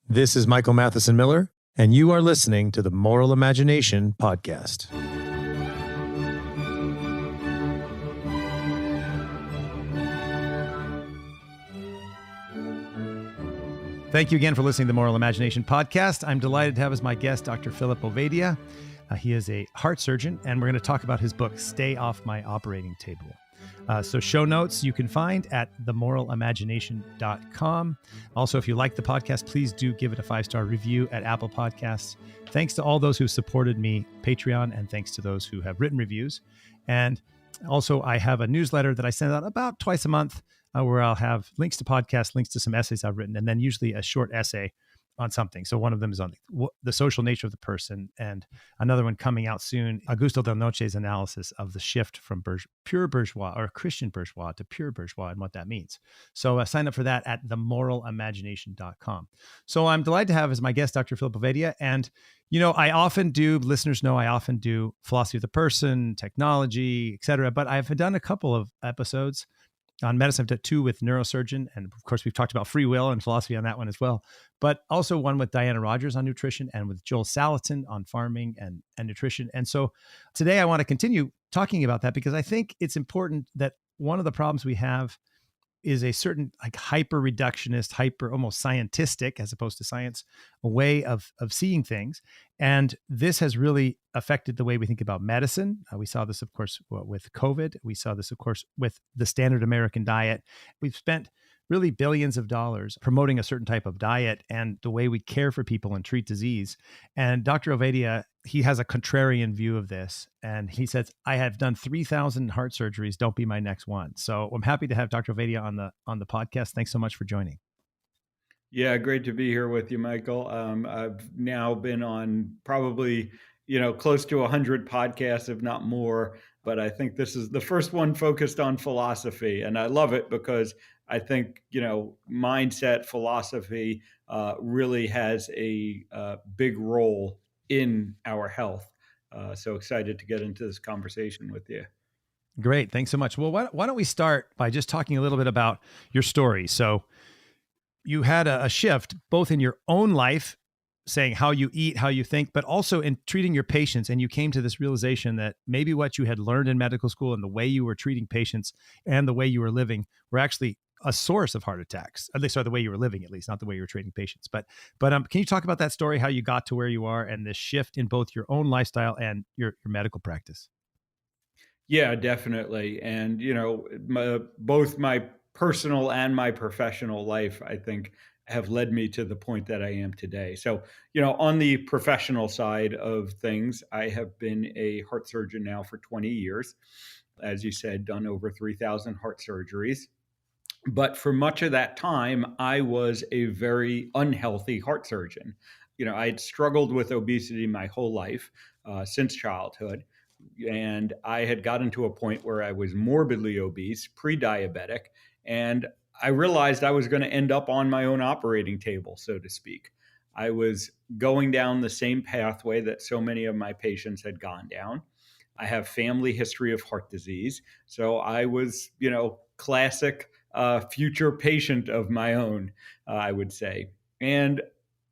This is Michael Matheson Miller, and you are listening to the Moral Imagination Podcast. Thank you again for listening to the Moral Imagination Podcast. I'm delighted to have as my guest Dr. Philip Ovadia. He is a heart surgeon, and we're going to talk about his book, Stay Off My Operating Table. So show notes you can find at themoralimagination.com. Also, if you like the podcast, please do give it a 5-star review at Apple Podcasts. Thanks to all those who supported me, Patreon, and thanks to those who have written reviews. And also, I have a newsletter that I send out about twice a month where I'll have links to podcasts, links to some essays I've written, and then usually a short essay on something. So one of them is on the social nature of the person, and another one coming out soon, Augusto Del Noce's analysis of the shift from pure bourgeois or Christian bourgeois to pure bourgeois and what that means. So sign up for that at themoralimagination.com. So I'm delighted to have as my guest Dr. Philip Ovadia. And, you know, listeners know I often do philosophy of the person, technology, et cetera, but I've done a couple of episodes on medicine. I've done 2 with neurosurgeon. And of course, we've talked about free will and philosophy on that one as well. But also one with Diana Rogers on nutrition and with Joel Salatin on farming and nutrition. And so today I want to continue talking about that because I think it's important that one of the problems we have is a certain like hyper reductionist, almost scientistic as opposed to science, a way of seeing things. And this has really affected the way we think about medicine. We saw this, of course, with COVID. We saw this, of course, with the standard American diet. We've spent really billions of dollars promoting a certain type of diet and the way we care for people and treat disease. And Dr. Ovadia, he has a contrarian view of this. And he says, I have done 3,000 heart surgeries. Don't be my next one. So I'm happy to have Dr. Ovadia on the podcast. Thanks so much for joining. Yeah, great to be here with you, Michael. I've now been on probably, close to 100 podcasts, if not more. But I think this is the first one focused on philosophy. And I love it because I think, mindset, philosophy really has a big role in our health. So excited to get into this conversation with you. Great. Thanks so much. Well, why don't we start by just talking a little bit about your story? So you had a shift both in your own life, saying how you eat, how you think, but also in treating your patients. And you came to this realization that maybe what you had learned in medical school and the way you were treating patients and the way you were living were actually a source of heart attacks. At least, or the way you were living, at least, not the way you were treating patients. But can you talk about that story, how you got to where you are and this shift in both your own lifestyle and your medical practice? Yeah, definitely. And, both my personal and my professional life, I think, have led me to the point that I am today. So, on the professional side of things, I have been a heart surgeon now for 20 years. As you said, done over 3,000 heart surgeries. But for much of that time, I was a very unhealthy heart surgeon. I had struggled with obesity my whole life, since childhood. And I had gotten to a point where I was morbidly obese, pre-diabetic, and I realized I was going to end up on my own operating table, so to speak. I was going down the same pathway that so many of my patients had gone down. I have family history of heart disease. So I was, classic future patient of my own, I would say. And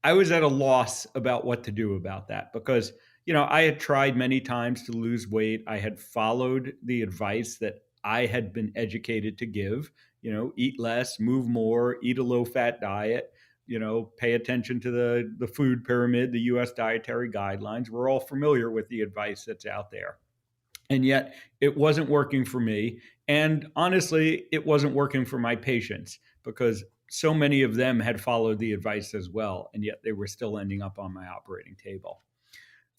I was at a loss about what to do about that because, I had tried many times to lose weight. I had followed the advice that I had been educated to give, eat less, move more, eat a low-fat diet, pay attention to the food pyramid, the U.S. dietary guidelines. We're all familiar with the advice that's out there. And yet it wasn't working for me. And honestly, it wasn't working for my patients because so many of them had followed the advice as well. And yet they were still ending up on my operating table.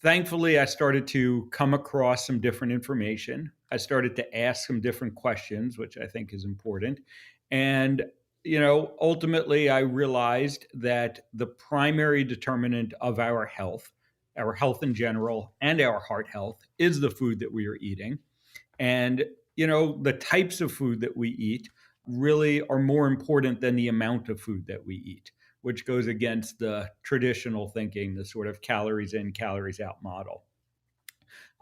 Thankfully, I started to come across some different information. I started to ask some different questions, which I think is important. And, ultimately, I realized that the primary determinant of our health in general, and our heart health is the food that we are eating. And, the types of food that we eat really are more important than the amount of food that we eat, which goes against the traditional thinking, the sort of calories in, calories out model.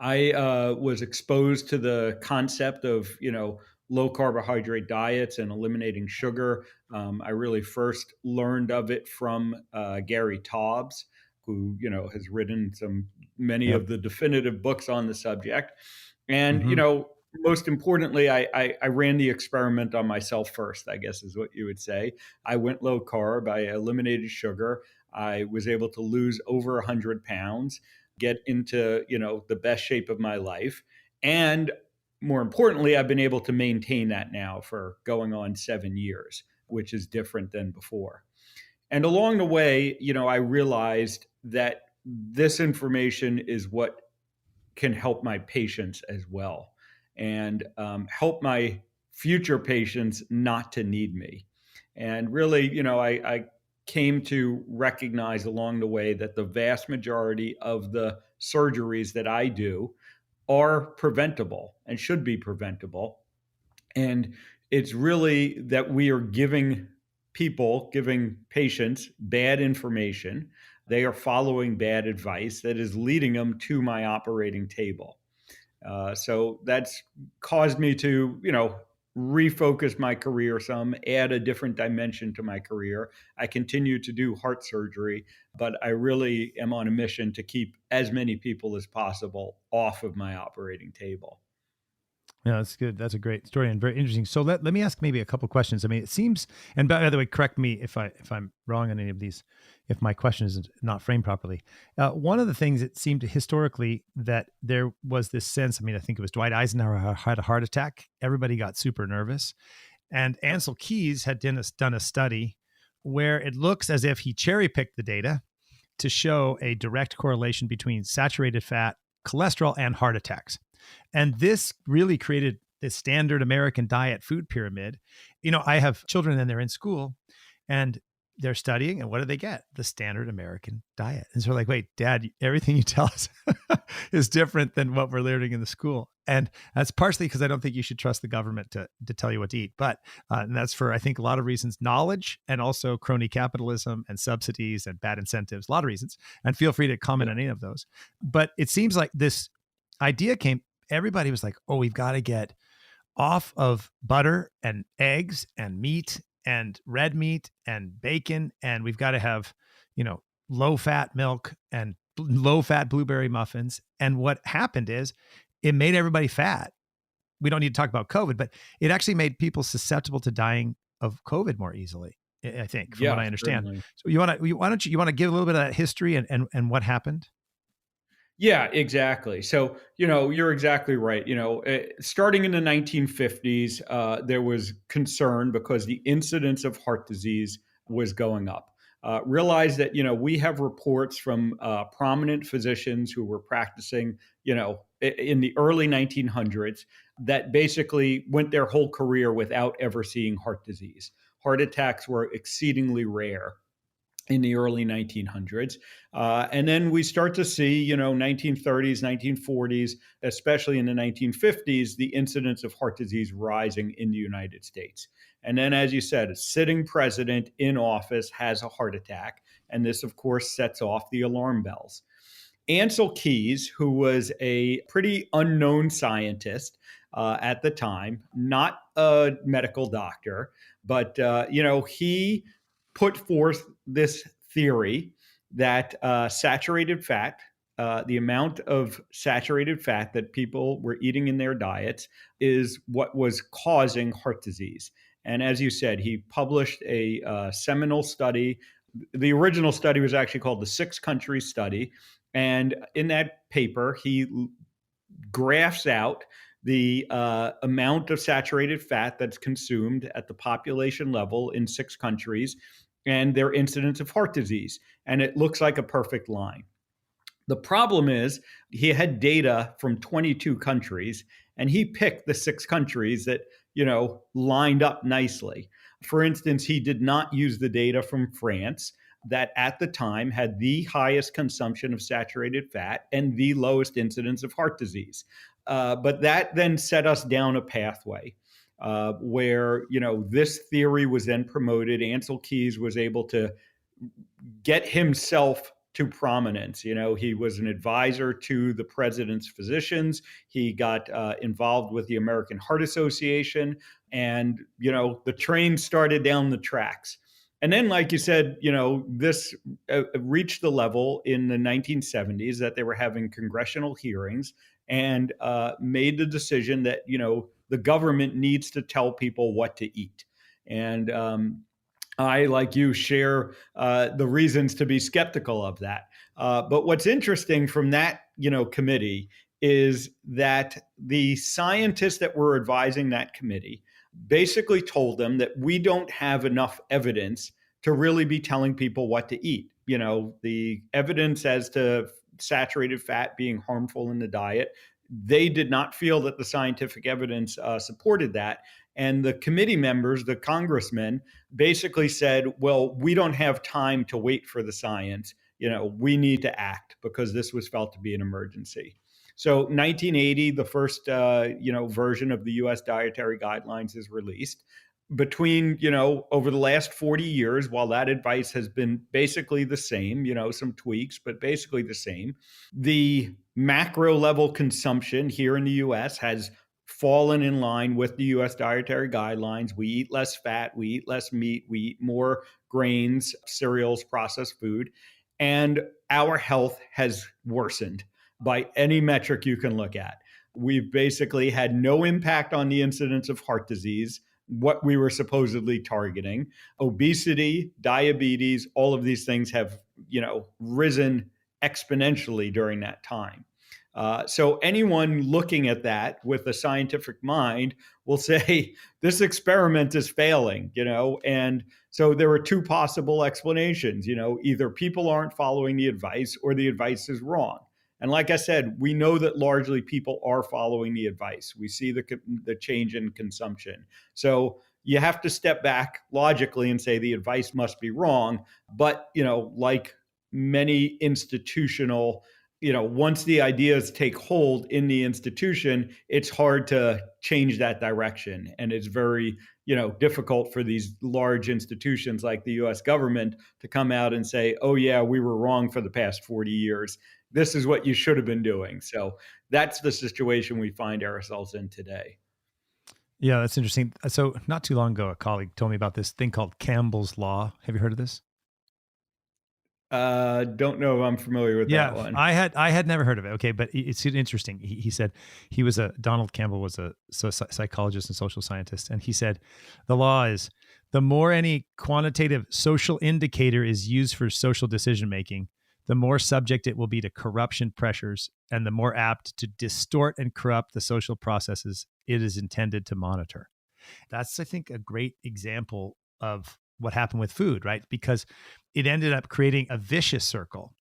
I was exposed to the concept of, low carbohydrate diets and eliminating sugar. I really first learned of it from Gary Taubes, who has written many Yep. of the definitive books on the subject. And Hmm. most importantly, I ran the experiment on myself first, I guess is what you would say. I went low carb. I eliminated sugar. I was able to lose over 100 pounds, get into the best shape of my life, and more importantly, I've been able to maintain that now for going on 7 years, which is different than before. And along the way, I realized that this information is what can help my patients as well, and help my future patients not to need me. And really, I came to recognize along the way that the vast majority of the surgeries that I do are preventable and should be preventable. And it's really that we are giving patients bad information. They are following bad advice that is leading them to my operating table. So that's caused me to, refocus my career some, add a different dimension to my career. I continue to do heart surgery, but I really am on a mission to keep as many people as possible off of my operating table. Yeah, that's good. That's a great story and very interesting. So let me ask maybe a couple questions. I mean, it seems, and by the way, correct me if I'm wrong on any of these, if my question is not framed properly. One of the things it seemed historically that there was this sense. I mean, I think it was Dwight Eisenhower had a heart attack. Everybody got super nervous, and Yep. Ancel Keys had done a study where it looks as if he cherry picked the data to show a direct correlation between saturated fat, cholesterol, and heart attacks. And this really created the standard American diet food pyramid. I have children and they're in school and they're studying. And what do they get? The standard American diet. And so we're like, wait, Dad, everything you tell us is different than what we're learning in the school. And that's partially because I don't think you should trust the government to tell you what to eat. But and that's for, I think, a lot of reasons, knowledge and also crony capitalism and subsidies and bad incentives, a lot of reasons. And feel free to comment Yep. on any of those. But it seems like this idea came, everybody was like, oh, we've got to get off of butter and eggs and meat and red meat and bacon. And we've got to have, low fat milk and low fat blueberry muffins. And what happened is it made everybody fat. We don't need to talk about COVID, but it actually made people susceptible to dying of COVID more easily, I think, from what Yeah, I understand. certainly. So you want to give a little bit of that history and what happened? Yeah, exactly. So, you're exactly right. Starting in the 1950s, there was concern because the incidence of heart disease was going up. Realized that, we have reports from prominent physicians who were practicing, in the early 1900s that basically went their whole career without ever seeing heart disease. Heart attacks were exceedingly rare in the early 1900s. And then we start to see, 1930s, 1940s, especially in the 1950s, the incidence of heart disease rising in the United States. And then, as you said, a sitting president in office has a heart attack. And this, of course, sets off the alarm bells. Ancel Keys, who was a pretty unknown scientist at the time, not a medical doctor, but he put forth this theory that saturated fat, the amount of saturated fat that people were eating in their diets, is what was causing heart disease. And as you said, he published a seminal study. The original study was actually called the Six Country Study. And in that paper, he graphs out the amount of saturated fat that's consumed at the population level in 6 countries and their incidence of heart disease. And it looks like a perfect line. The problem is he had data from 22 countries and he picked the 6 countries that, lined up nicely. For instance, he did not use the data from France that at the time had the highest consumption of saturated fat and the lowest incidence of heart disease. But that then set us down a pathway where, this theory was then promoted. Ancel Keys was able to get himself to prominence. He was an advisor to the president's physicians. He got involved with the American Heart Association, and the train started down the tracks. And then, like you said, this reached the level in the 1970s that they were having congressional hearings and made the decision that the government needs to tell people what to eat. And I, like you, share the reasons to be skeptical of that. But what's interesting from that, committee is that the scientists that were advising that committee basically told them that we don't have enough evidence to really be telling people what to eat. The evidence as to saturated fat being harmful in the diet, they did not feel that the scientific evidence supported that. And the committee members, the congressmen, basically said, well, we don't have time to wait for the science. We need to act because this was felt to be an emergency. So 1980, the first, version of the U.S. dietary guidelines is released. Between, over the last 40 years, while that advice has been basically the same, some tweaks, but basically the same, the macro level consumption here in the U.S. has fallen in line with the U.S. dietary guidelines. We eat less fat, we eat less meat, we eat more grains, cereals, processed food, and our health has worsened by any metric you can look at. We've basically had no impact on the incidence of heart disease, what we were supposedly targeting. Obesity, diabetes, all of these things have, risen exponentially during that time. So anyone looking at that with a scientific mind will say this experiment is failing, and so there are two possible explanations. Either people aren't following the advice or the advice is wrong. And like I said, we know that largely people are following the advice. We see the change in consumption. So you have to step back logically and say the advice must be wrong. But, like many institutional, once the ideas take hold in the institution, it's hard to change that direction. And it's very, difficult for these large institutions like the US government to come out and say, oh, yeah, we were wrong for the past 40 years. This is what you should have been doing. So that's the situation we find ourselves in today. Yeah, that's interesting. So not too long ago, a colleague told me about this thing called Campbell's Law. Have you heard of this? Don't know if I'm familiar with that one. I had never heard of it. Okay, but it's interesting. He said Donald Campbell was a psychologist and social scientist, and he said the law is the more any quantitative social indicator is used for social decision making, the more subject it will be to corruption pressures and the more apt to distort and corrupt the social processes it is intended to monitor. That's, I think, a great example of what happened with food, right? Because it ended up creating a vicious circle.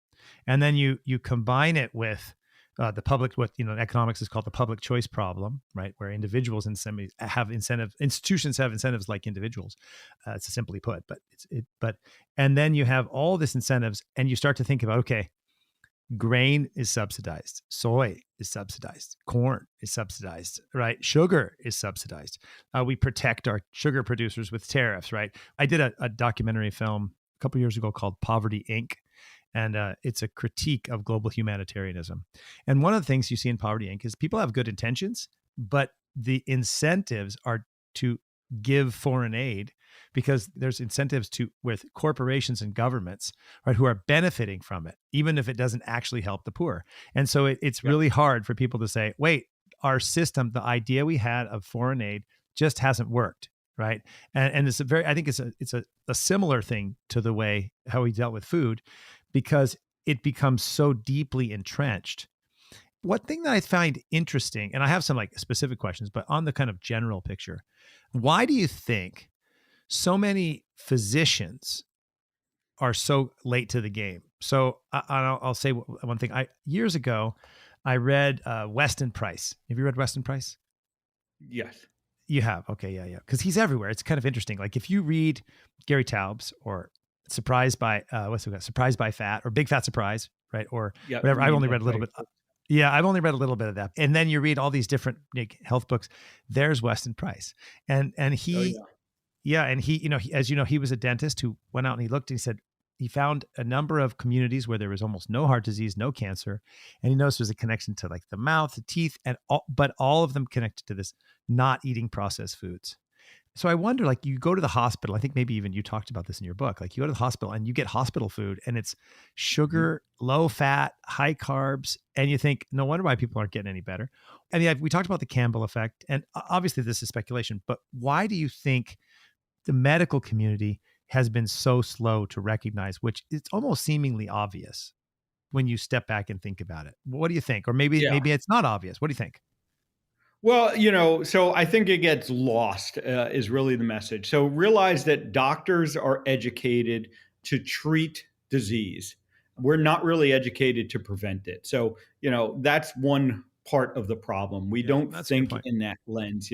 And then you combine it with the public, what in economics is called the public choice problem, right? Where individuals have institutions have incentives like individuals. It's simply put, and then you have all this incentives, and you start to think about, okay, grain is subsidized, soy is subsidized, corn is subsidized, right? Sugar is subsidized. We protect our sugar producers with tariffs, right? I did a documentary film a couple of years ago called Poverty Inc. And it's a critique of global humanitarianism. And one of the things you see in Poverty Inc. is people have good intentions, but the incentives are to give foreign aid because there's incentives with corporations and governments, right, who are benefiting from it, even if it doesn't actually help the poor. And so it's really hard for people to say, wait, our system, the idea we had of foreign aid just hasn't worked. Right. And it's I think it's a similar thing to the way how we dealt with food, because it becomes so deeply entrenched. One thing that I find interesting, and I have some like specific questions, but on the kind of general picture, why do you think so many physicians are so late to the game? So I'll say one thing. Years ago, I read Weston Price. Have you read Weston Price? Yes. You have? Okay, yeah. Because he's everywhere. It's kind of interesting. Like if you read Gary Taubes or Surprised by Surprised by Fat or Big Fat Surprise, right? Or whatever. I've only read a little bit. Yeah, I've only read a little bit of that. And then you read all these different health books. There's Weston Price, and he, and he, as you know, he was a dentist who went out and he looked and he said, he found a number of communities where there was almost no heart disease, no cancer. And he noticed there's a connection to like the mouth, the teeth, but all of them connected to this not eating processed foods. So I wonder, like, you go to the hospital, I think maybe even you talked about this in your book, like you go to the hospital and you get hospital food and it's Mhm. sugar, low fat, high carbs. And you think, no wonder why people aren't getting any better. And yeah, we talked about the Campbell effect. And obviously this is speculation, but why do you think the medical community has been so slow to recognize, which it's almost seemingly obvious when you step back and think about it? What do you think? Or Yeah. maybe it's not obvious. What do you think? Well, so I think it gets lost, is really the message. So realize that doctors are educated to treat disease. We're not really educated to prevent it. So, that's one part of the problem. We Yeah, don't that's a good think point. in that lens.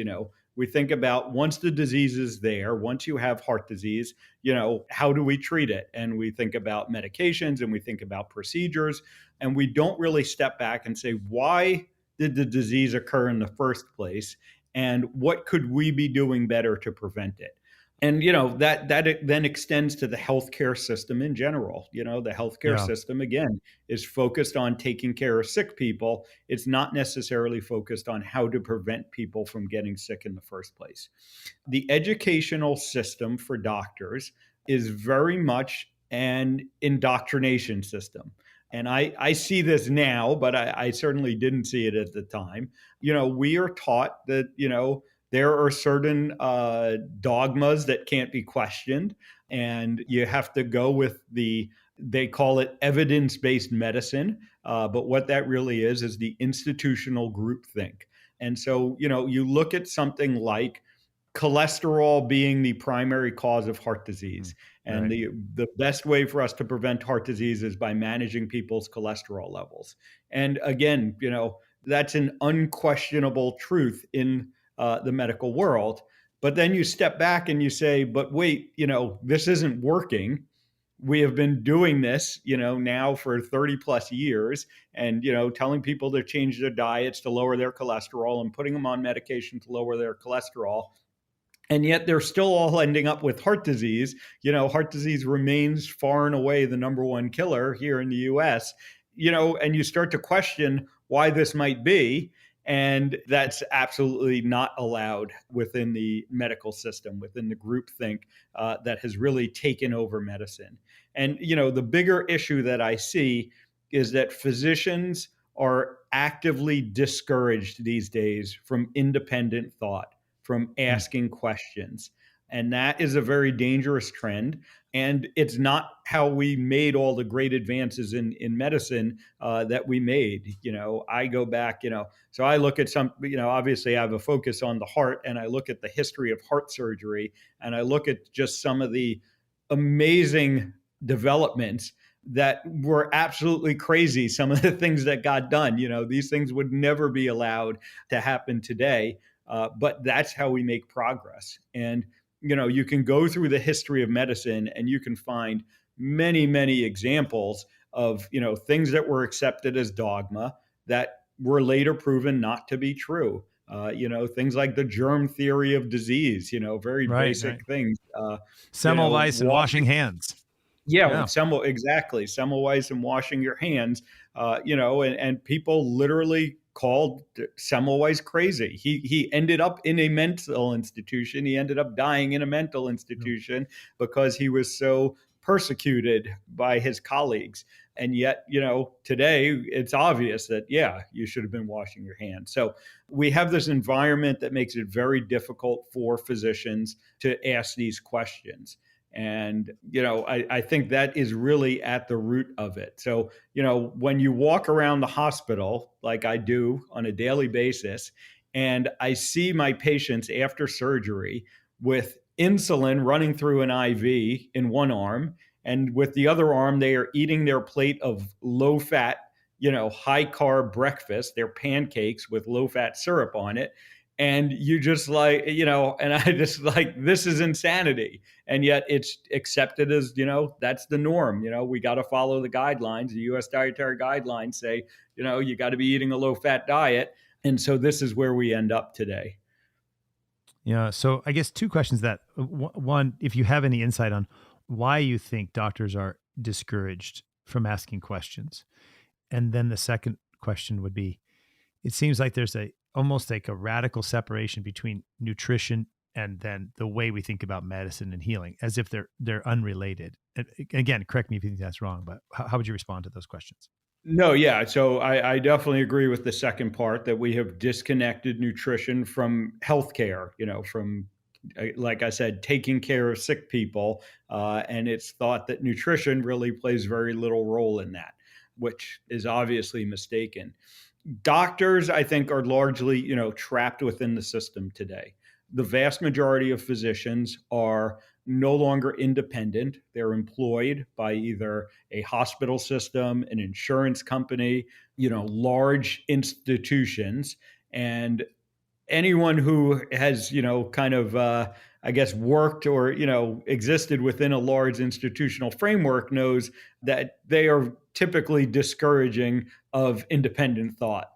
We think about once the disease is there, once you have heart disease, how do we treat it? And we think about medications and we think about procedures, and we don't really step back and say, why did the disease occur in the first place, and what could we be doing better to prevent it? And that then extends to the healthcare system in general. The healthcare Yeah. system again is focused on taking care of sick people. It's not necessarily focused on how to prevent people from getting sick in the first place. The educational system for doctors is very much an indoctrination system. And I see this now, but I certainly didn't see it at the time. We are taught that, there are certain dogmas that can't be questioned, and you have to go with they call it evidence based medicine. But what that really is the institutional groupthink. And so, you look at something like cholesterol being the primary cause of heart Mm. disease. And Right. the best way for us to prevent heart disease is by managing people's cholesterol levels. And again, that's an unquestionable truth in the medical world. But then you step back and you say, but wait, this isn't working. We have been doing this, now for 30 plus years, and, telling people to change their diets to lower their cholesterol and putting them on medication to lower their cholesterol, and yet they're still all ending up with heart disease. Heart disease remains far and away the number one killer here in the US. And you start to question why this might be, and that's absolutely not allowed within the medical system, within the groupthink that has really taken over medicine. And the bigger issue that I see is that physicians are actively discouraged these days from independent thought, from Mm. asking questions. And that is a very dangerous trend. And it's not how we made all the great advances in medicine that we made. I go back, so I look at some, obviously I have a focus on the heart, and I look at the history of heart surgery, and I look at just some of the amazing developments that were absolutely crazy. Some of the things that got done, these things would never be allowed to happen today. But that's how we make progress. And, you can go through the history of medicine and you can find many, many examples of, things that were accepted as dogma that were later proven not to be true. Things like the germ theory of disease, very Right. Right. basic things. Semmelweis and washing Washing, hands. yeah, Yeah. exactly. Semmelweis and washing your hands, and people literally called Semmelweis crazy. He ended up in a mental institution. He ended up dying in a mental Mm. institution because he was so persecuted by his colleagues. And yet, today it's obvious that, yeah, you should have been washing your hands. So we have this environment that makes it very difficult for physicians to ask these questions. And, I think that is really at the root of it. So, when you walk around the hospital, like I do on a daily basis, and I see my patients after surgery with insulin running through an IV in one arm, and with the other arm, they are eating their plate of low fat, high carb breakfast, their pancakes with low fat syrup on it. And you just like, and I just like, this is insanity. And yet it's accepted as, that's the norm. We got to follow the guidelines. The US dietary guidelines say, you got to be eating a low fat diet. And so this is where we end up today. Yeah. So I guess two questions that one, if you have any insight on why you think doctors are discouraged from asking questions? And then the second question would be, it seems like there's almost like a radical separation between nutrition and then the way we think about medicine and healing, as if they're unrelated. And again, correct me if you think that's wrong, but how would you respond to those questions? No, yeah. So I definitely agree with the second part that we have disconnected nutrition from healthcare, from, like I said, taking care of sick people. And it's thought that nutrition really plays very little role in that, which is obviously mistaken. Doctors, I think, are largely, trapped within the system today. The vast majority of physicians are no longer independent. They're employed by either a hospital system, an insurance company, large institutions. And anyone who has, kind of, I guess, worked or, existed within a large institutional framework knows that they are typically discouraging of independent thought.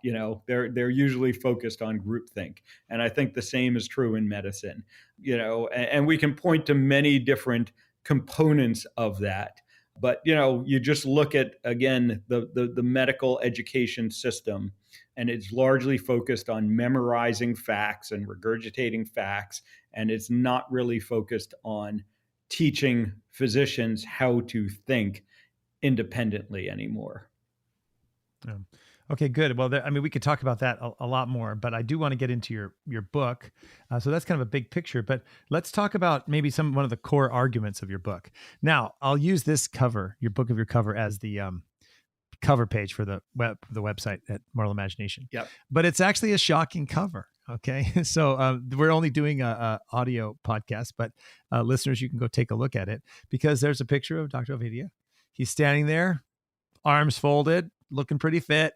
They're usually focused on groupthink. And I think the same is true in medicine, and we can point to many different components of that. But, you just look at, again, the medical education system, and it's largely focused on memorizing facts and regurgitating facts. And it's not really focused on teaching physicians how to think independently anymore. Okay, good. Well, we could talk about that a lot more, but I do want to get into your book. So that's kind of a big picture, but let's talk about maybe one of the core arguments of your book. Now, I'll use this cover, your cover, as the cover page for the website at Moral Imagination. Yep. But it's actually a shocking cover. Okay. So we're only doing a audio podcast, but listeners, you can go take a look at it, because there's a picture of Dr. Ovadia. He's standing there, arms folded, looking pretty fit.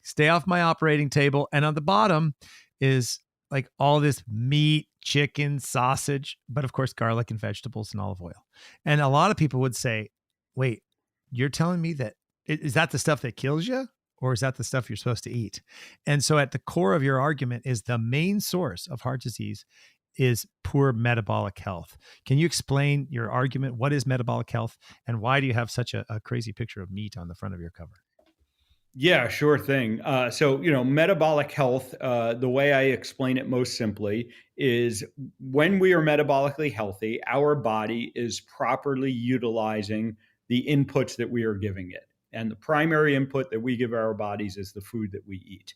Stay off my operating table. And on the bottom is like all this meat, chicken, sausage, but of course, garlic and vegetables and olive oil. And a lot of people would say, wait, you're telling me that, is that the stuff that kills you? Or is that the stuff you're supposed to eat? And so at the core of your argument is the main source of heart disease is poor metabolic health. Can you explain your argument? What is metabolic health? And why do you have such a crazy picture of meat on the front of your cover? Yeah, sure thing. So, metabolic health, the way I explain it most simply is when we are metabolically healthy, our body is properly utilizing the inputs that we are giving it. And the primary input that we give our bodies is the food that we eat.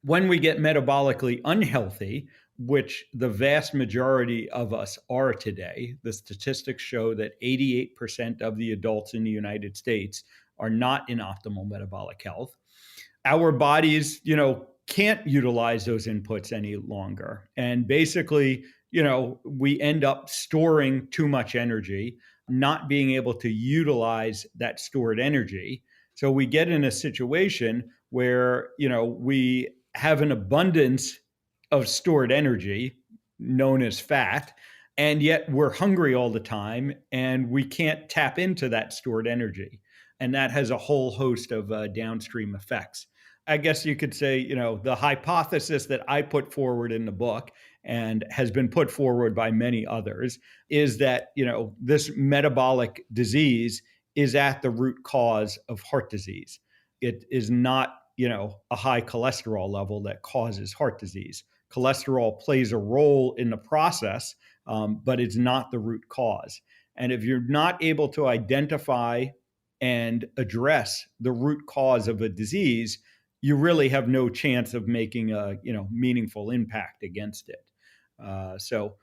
When we get metabolically unhealthy, which the vast majority of us are today, the statistics show that 88% of the adults in the United States are not in optimal metabolic health. Our bodies, can't utilize those inputs any longer. And basically, we end up storing too much energy, not being able to utilize that stored energy. So we get in a situation where, we have an abundance of stored energy known as fat, and yet we're hungry all the time and we can't tap into that stored energy. And that has a whole host of downstream effects. I guess you could say, the hypothesis that I put forward in the book and has been put forward by many others is that, this metabolic disease is at the root cause of heart disease. It is not, a high cholesterol level that causes heart disease. Cholesterol plays a role in the process, but it's not the root cause. And if you're not able to identify and address the root cause of a disease, you really have no chance of making a meaningful impact against it. So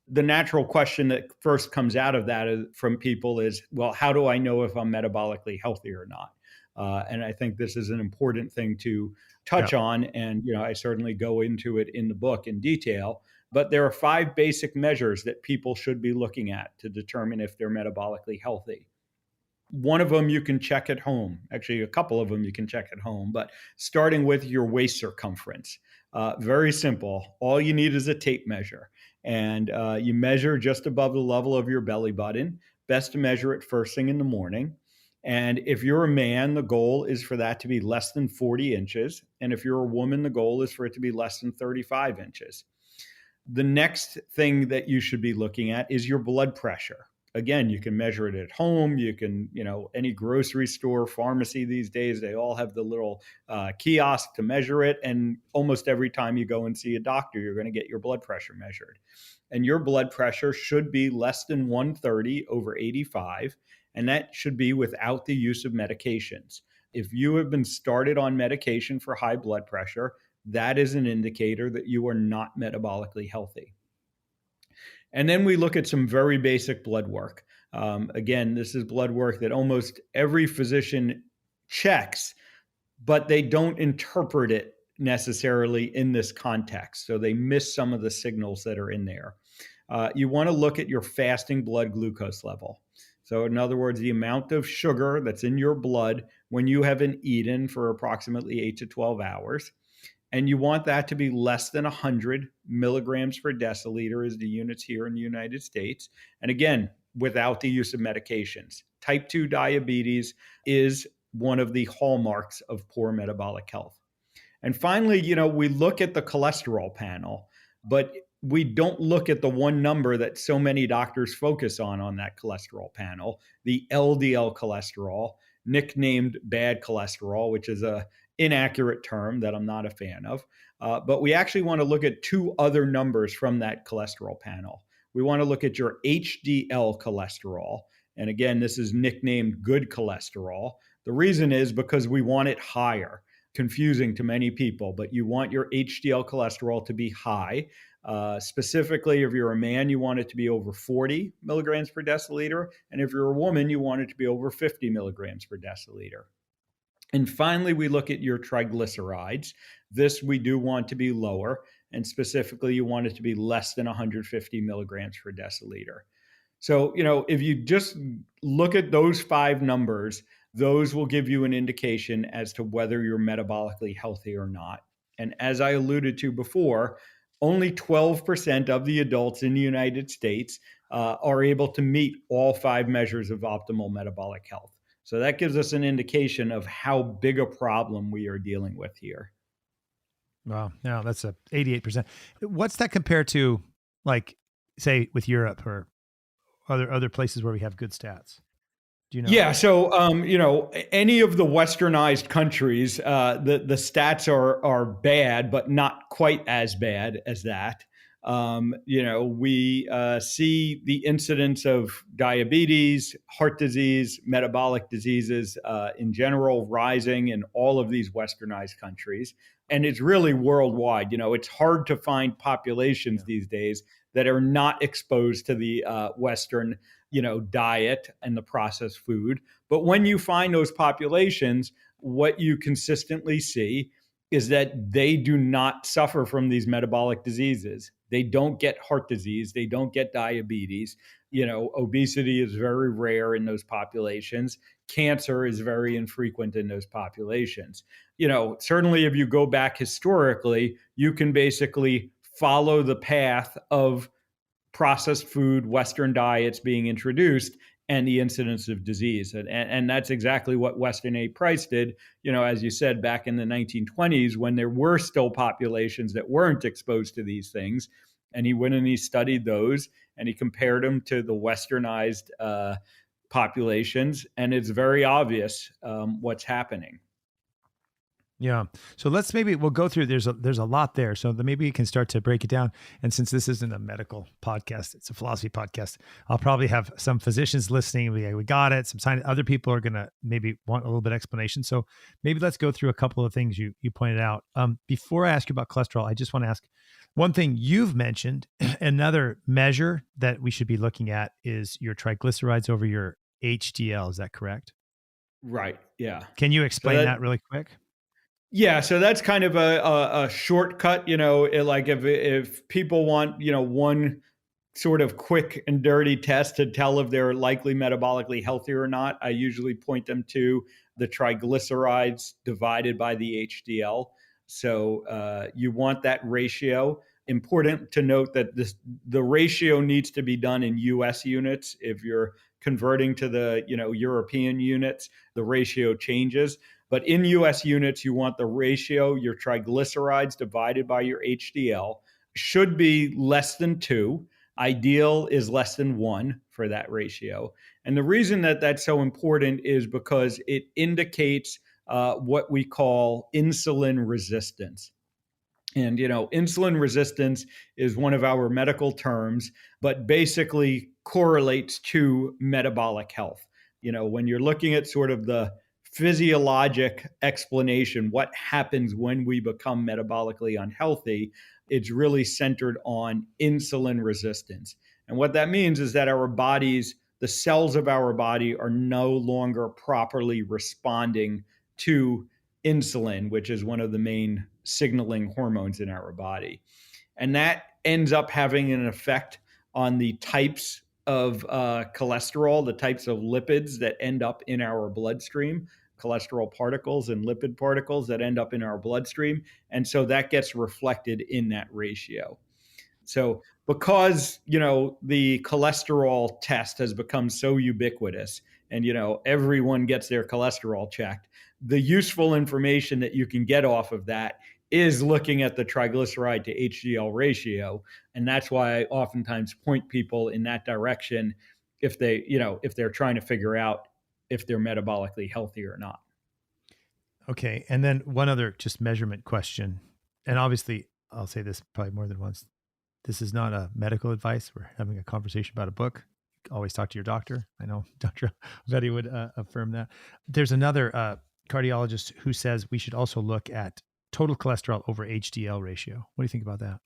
the natural question that first comes out of that from people is, well, how do I know if I'm metabolically healthy or not? And I think this is an important thing to touch on. And, I certainly go into it in the book in detail. But there are 5 basic measures that people should be looking at to determine if they're metabolically healthy. One of them you can check at home. Actually, a couple of them you can check at home, but starting with your waist circumference. Very simple. All you need is a tape measure. And you measure just above the level of your belly button. Best to measure it first thing in the morning. And if you're a man, the goal is for that to be less than 40 inches. And if you're a woman, the goal is for it to be less than 35 inches. The next thing that you should be looking at is your blood pressure. again, you can measure it at home. You can, any grocery store, pharmacy these days, they all have the little kiosk to measure it. And almost every time you go and see a doctor, you're going to get your blood pressure measured. And your blood pressure should be less than 130 over 85. And that should be without the use of medications. If you have been started on medication for high blood pressure, that is an indicator that you are not metabolically healthy. And then we look at some very basic blood work. Again, this is blood work that almost every physician checks, but they don't interpret it necessarily in this context. So they miss some of the signals that are in there. You want to look at your fasting blood glucose level. So in other words, the amount of sugar that's in your blood when you haven't eaten for approximately 8 to 12 hours. And you want that to be less than 100 milligrams per deciliter is the units here in the United States. And again, without the use of medications. Type 2 diabetes is one of the hallmarks of poor metabolic health. And finally, we look at the cholesterol panel, but we don't look at the one number that so many doctors focus on that cholesterol panel, the LDL cholesterol, nicknamed bad cholesterol, which is a inaccurate term that I'm not a fan of. But we actually want to look at two other numbers from that cholesterol panel. We want to look at your HDL cholesterol. And again, this is nicknamed good cholesterol. The reason is because we want it higher. Confusing to many people, but you want your HDL cholesterol to be high. Specifically, if you're a man, you want it to be over 40 milligrams per deciliter. And if you're a woman, you want it to be over 50 milligrams per deciliter. And finally, we look at your triglycerides. This we do want to be lower. And specifically, you want it to be less than 150 milligrams per deciliter. So, if you just look at those 5 numbers, those will give you an indication as to whether you're metabolically healthy or not. And as I alluded to before, only 12% of the adults in the United States are able to meet all 5 measures of optimal metabolic health. So that gives us an indication of how big a problem we are dealing with here. Wow. No, that's a 88%. What's that compared to, like, say, with Europe or other places where we have good stats? Do you know? Yeah. So, any of the westernized countries, the stats are bad, but not quite as bad as that. We see the incidence of diabetes, heart disease, metabolic diseases in general rising in all of these westernized countries. And it's really worldwide. It's hard to find populations these days that are not exposed to the Western diet and the processed food. But when you find those populations, what you consistently see is that they do not suffer from these metabolic diseases. They don't get heart disease. They don't get diabetes. Obesity is very rare in those populations. Cancer is very infrequent in those populations. Certainly if you go back historically, you can basically follow the path of processed food, Western diets being introduced, and the incidence of disease. And that's exactly what Weston A. Price did, as you said, back in the 1920s, when there were still populations that weren't exposed to these things. And he went and he studied those and he compared them to the Westernized populations. And it's very obvious what's happening. Yeah. So we'll go through, there's a lot there. So maybe we can start to break it down. And since this isn't a medical podcast, it's a philosophy podcast, I'll probably have some physicians listening. We got it. Other people are going to maybe want a little bit of explanation. So maybe let's go through a couple of things you pointed out. Before I ask you about cholesterol, I just want to ask one thing you've mentioned. Another measure that we should be looking at is your triglycerides over your HDL. Is that correct? Right. Yeah. Can you explain that really quick? Yeah, so that's kind of a shortcut, like if people want, one sort of quick and dirty test to tell if they're likely metabolically healthy or not, I usually point them to the triglycerides divided by the HDL. So you want that ratio. Important to note that the ratio needs to be done in US units. If you're converting to the, European units, the ratio changes. But in US units, you want the ratio, your triglycerides divided by your HDL should be less than 2. Ideal is less than 1 for that ratio. And the reason that that's so important is because it indicates what we call insulin resistance. And, insulin resistance is one of our medical terms, but basically correlates to metabolic health. When you're looking at sort of the physiologic explanation, what happens when we become metabolically unhealthy, it's really centered on insulin resistance. And what that means is that the cells of our body are no longer properly responding to insulin, which is one of the main signaling hormones in our body. And that ends up having an effect on the types of cholesterol, the types of lipids that end up in our bloodstream, cholesterol particles and lipid particles that end up in our bloodstream. And so that gets reflected in that ratio. So because, the cholesterol test has become so ubiquitous and, everyone gets their cholesterol checked, the useful information that you can get off of that is looking at the triglyceride to HDL ratio. And that's why I oftentimes point people in that direction if they're trying to figure out if they're metabolically healthy or not. Okay. And then one other just measurement question. And obviously, I'll say this probably more than once. This is not a medical advice. We're having a conversation about a book. Always talk to your doctor. I know Dr. Ovadia would affirm that. There's another cardiologist who says we should also look at total cholesterol over HDL ratio. What do you think about that?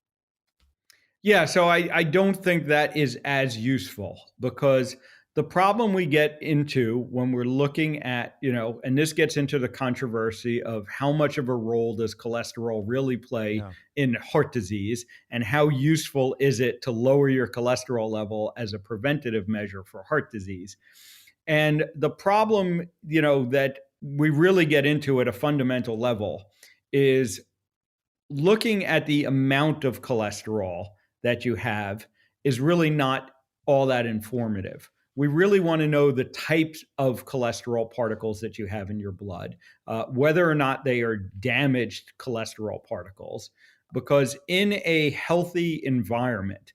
Yeah, so I don't think that is as useful because the problem we get into when we're looking at, and this gets into the controversy of how much of a role does cholesterol really play in heart disease and how useful is it to lower your cholesterol level as a preventative measure for heart disease. And the problem, that we really get into at a fundamental level is looking at the amount of cholesterol that you have is really not all that informative. We really want to know the types of cholesterol particles that you have in your blood, whether or not they are damaged cholesterol particles, because in a healthy environment,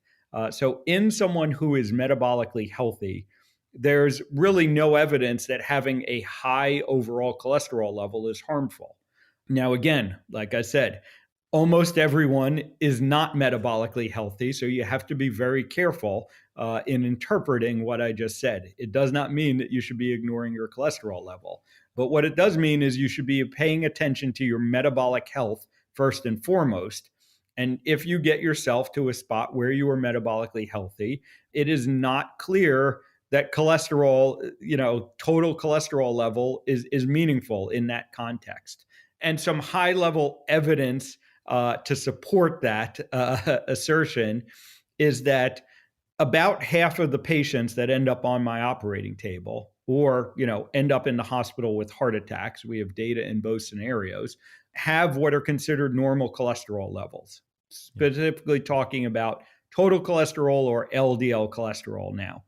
so in someone who is metabolically healthy, there's really no evidence that having a high overall cholesterol level is harmful. Now, again, like I said, almost everyone is not metabolically healthy, so you have to be very careful in interpreting what I just said. It does not mean that you should be ignoring your cholesterol level, but what it does mean is you should be paying attention to your metabolic health first and foremost. And if you get yourself to a spot where you are metabolically healthy, it is not clear that cholesterol, total cholesterol level is meaningful in that context. And some high level evidence to support that assertion is that about half of the patients that end up on my operating table or end up in the hospital with heart attacks, we have data in both scenarios, have what are considered normal cholesterol levels, specifically talking about total cholesterol or LDL cholesterol now.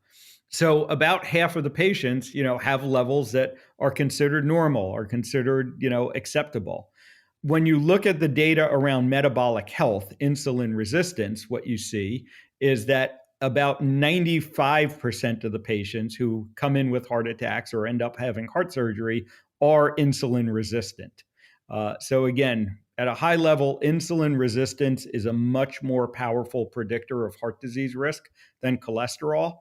So about half of the patients, have levels that are considered normal or considered, acceptable. When you look at the data around metabolic health, insulin resistance, what you see is that about 95% of the patients who come in with heart attacks or end up having heart surgery are insulin resistant. So again, at a high level, insulin resistance is a much more powerful predictor of heart disease risk than cholesterol.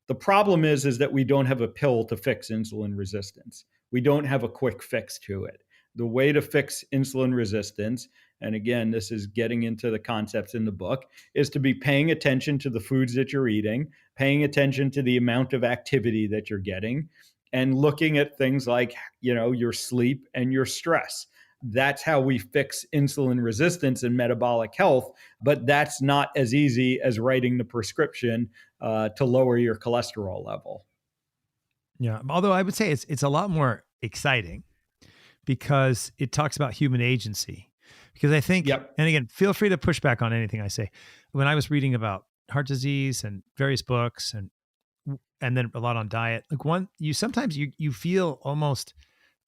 The problem is that we don't have a pill to fix insulin resistance. We don't have a quick fix to it. The way to fix insulin resistance, and again, this is getting into the concepts in the book, is to be paying attention to the foods that you're eating, paying attention to the amount of activity that you're getting, and looking at things like, your sleep and your stress. That's how we fix insulin resistance and metabolic health, but that's not as easy as writing the prescription to lower your cholesterol level. Yeah, although I would say it's a lot more exciting because it talks about human agency. Because I think, and again, feel free to push back on anything I say. When I was reading about heart disease and various books and then a lot on diet, like sometimes you feel almost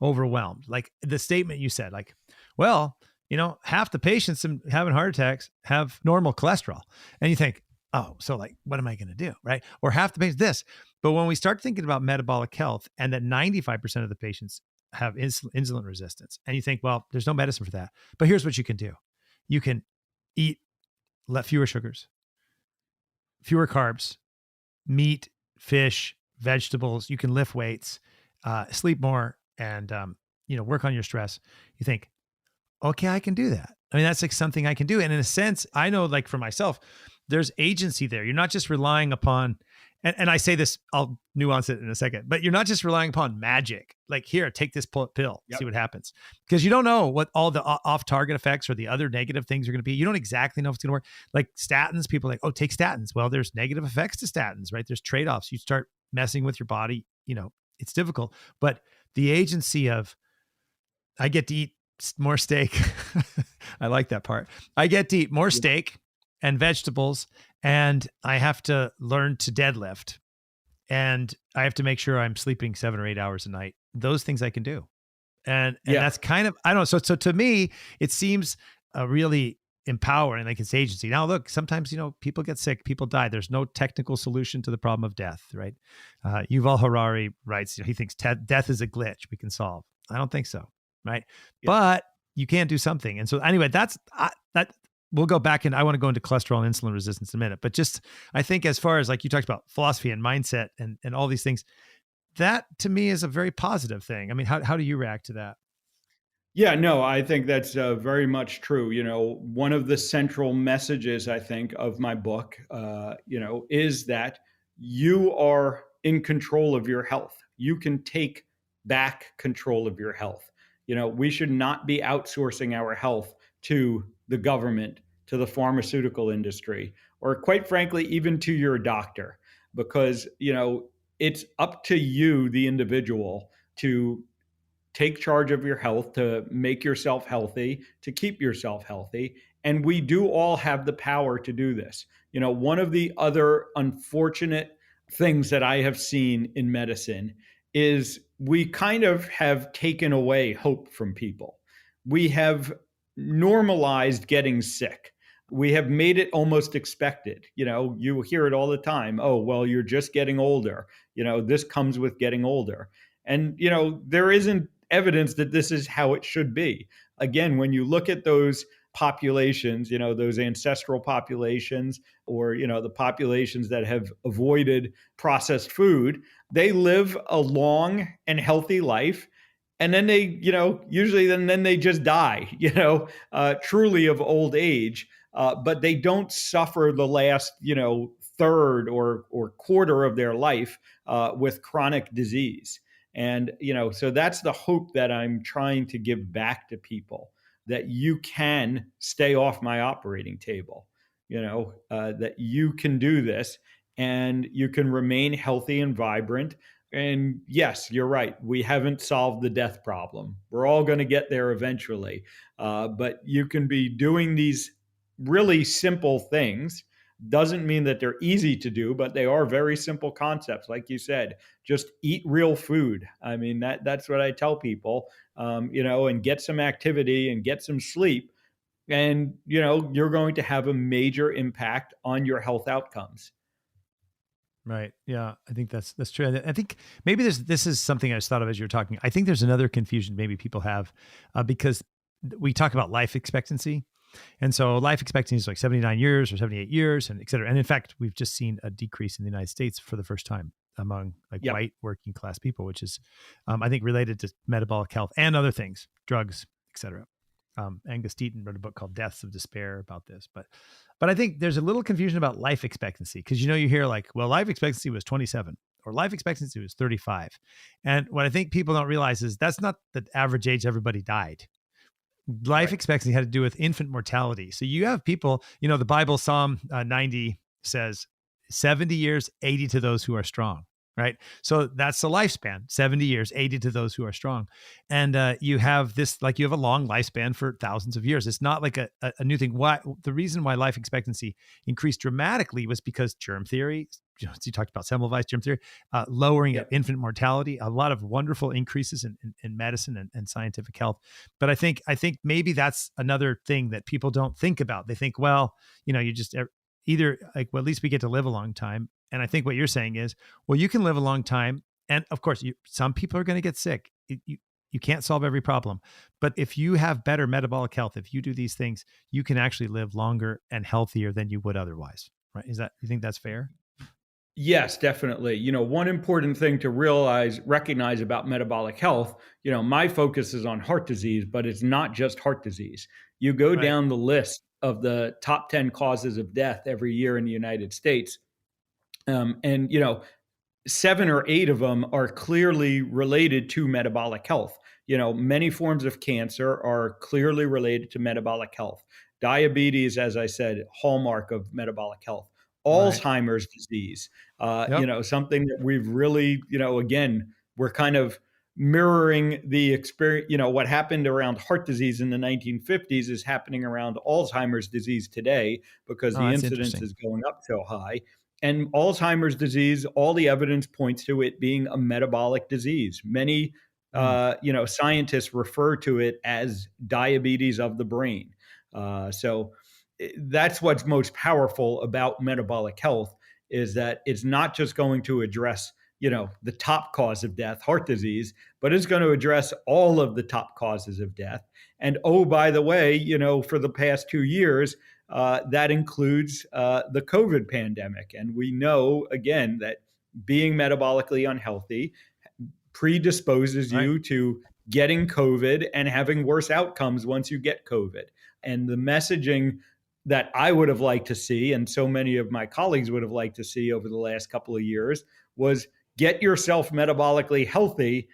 overwhelmed. Like the statement you said, like, well, half the patients having heart attacks have normal cholesterol. And you think, oh, so like, what am I going to do? Right. Or half the patients this. But when we start thinking about metabolic health and that 95% of the patients have insulin resistance, and you think, well, there's no medicine for that. But here's what you can do. You can eat fewer sugars, fewer carbs, meat, fish, vegetables. You can lift weights, sleep more, and work on your stress. You think, okay, I can do that. I mean, that's like something I can do. And in a sense, I know, like for myself, there's agency there. You're not just relying upon, and I say this, I'll nuance it in a second, but you're not just relying upon magic. Like, here, take this pill, Yep. see what happens. Because you don't know what all the off-target effects or the other negative things are going to be. You don't exactly know if it's going to work. Like statins, people are like, oh, take statins. Well, there's negative effects to statins, right? There's trade-offs. You start messing with your body, it's difficult. But the agency of, I get to eat more steak. I like that part. I get to eat more steak and vegetables, and I have to learn to deadlift, and I have to make sure I'm sleeping 7 or 8 hours a night. Those things I can do. And that's kind of, I don't know. So to me, it seems really empowering, like it's agency. Now, look, sometimes, people get sick, people die. There's no technical solution to the problem of death, right? Yuval Harari writes, he thinks death is a glitch we can solve. I don't think so. Right. Yeah. But you can do something. And so anyway, that we'll go back, and I want to go into cholesterol and insulin resistance in a minute, but just, I think as far as like you talked about philosophy and mindset and all these things, that to me is a very positive thing. I mean, how do you react to that? Yeah, no, I think that's very much true. One of the central messages, I think, of my book, is that you are in control of your health. You can take back control of your health. We should not be outsourcing our health to the government, to the pharmaceutical industry, or quite frankly, even to your doctor, because, it's up to you, the individual, to take charge of your health, to make yourself healthy, to keep yourself healthy. And we do all have the power to do this. One of the other unfortunate things that I have seen in medicine is we kind of have taken away hope from people. We have normalized getting sick. We have made it almost expected. You hear it all the time. Oh, well, you're just getting older. This comes with getting older. And, there isn't evidence that this is how it should be. Again, when you look at those populations, those ancestral populations, or, the populations that have avoided processed food, they live a long and healthy life. And then they, usually then they just die, truly of old age. But they don't suffer the last, third or quarter of their life with chronic disease. And, so that's the hope that I'm trying to give back to people, that you can stay off my operating table, that you can do this and you can remain healthy and vibrant. And yes, you're right. We haven't solved the death problem. We're all going to get there eventually. But you can be doing these really simple things. Doesn't mean that they're easy to do, but they are very simple concepts. Like you said, just eat real food. I mean, that's what I tell people, and get some activity and get some sleep. And, you're going to have a major impact on your health outcomes. Right. Yeah, I think that's true. I think maybe this is something I just thought of as you were talking. I think there's another confusion maybe people have because we talk about life expectancy. And so life expectancy is like 79 years or 78 years and et cetera. And in fact, we've just seen a decrease in the United States for the first time among white working class people, which is, I think, related to metabolic health and other things, drugs, et cetera. Angus Deaton wrote a book called Deaths of Despair about this. But I think there's a little confusion about life expectancy because, you hear like, well, life expectancy was 27 or life expectancy was 35. And what I think people don't realize is that's not the average age everybody died. Life expectancy had to do with infant mortality. So you have people, the Bible, Psalm 90 says 70 years, 80 to those who are strong, right? So that's the lifespan, 70 years, 80 to those who are strong. And you have this, like you have a long lifespan for thousands of years. It's not like a new thing. The reason why life expectancy increased dramatically was because germ theory, you talked about Semmelweis germ theory, lowering of infant mortality, a lot of wonderful increases in medicine and scientific health. But I think maybe that's another thing that people don't think about. They think, well, you just either like, well, at least we get to live a long time. And I think what you're saying is, well, you can live a long time. And of course, some people are going to get sick. You can't solve every problem. But if you have better metabolic health, if you do these things, you can actually live longer and healthier than you would otherwise. Right? You think that's fair? Yes, definitely. One important thing to recognize about metabolic health, my focus is on heart disease, but it's not just heart disease. You go Right. down the list of the top 10 causes of death every year in the United States. And 7 or 8 of them are clearly related to metabolic health. Many forms of cancer are clearly related to metabolic health. Diabetes, as I said, hallmark of metabolic health. Right. Alzheimer's disease, Yep. something that we've really, again, we're kind of mirroring the experience. What happened around heart disease in the 1950s is happening around Alzheimer's disease today because Oh, the that's incidence interesting. is going up so high. And Alzheimer's disease, all the evidence points to it being a metabolic disease. Many, Mm. scientists refer to it as diabetes of the brain. That's what's most powerful about metabolic health is that it's not just going to address, the top cause of death, heart disease, but it's going to address all of the top causes of death. And oh, by the way, for the past 2 years, that includes the COVID pandemic. And we know, again, that being metabolically unhealthy predisposes Right. you to getting COVID and having worse outcomes once you get COVID. And the messaging that I would have liked to see, and so many of my colleagues would have liked to see over the last couple of years, was get yourself metabolically healthy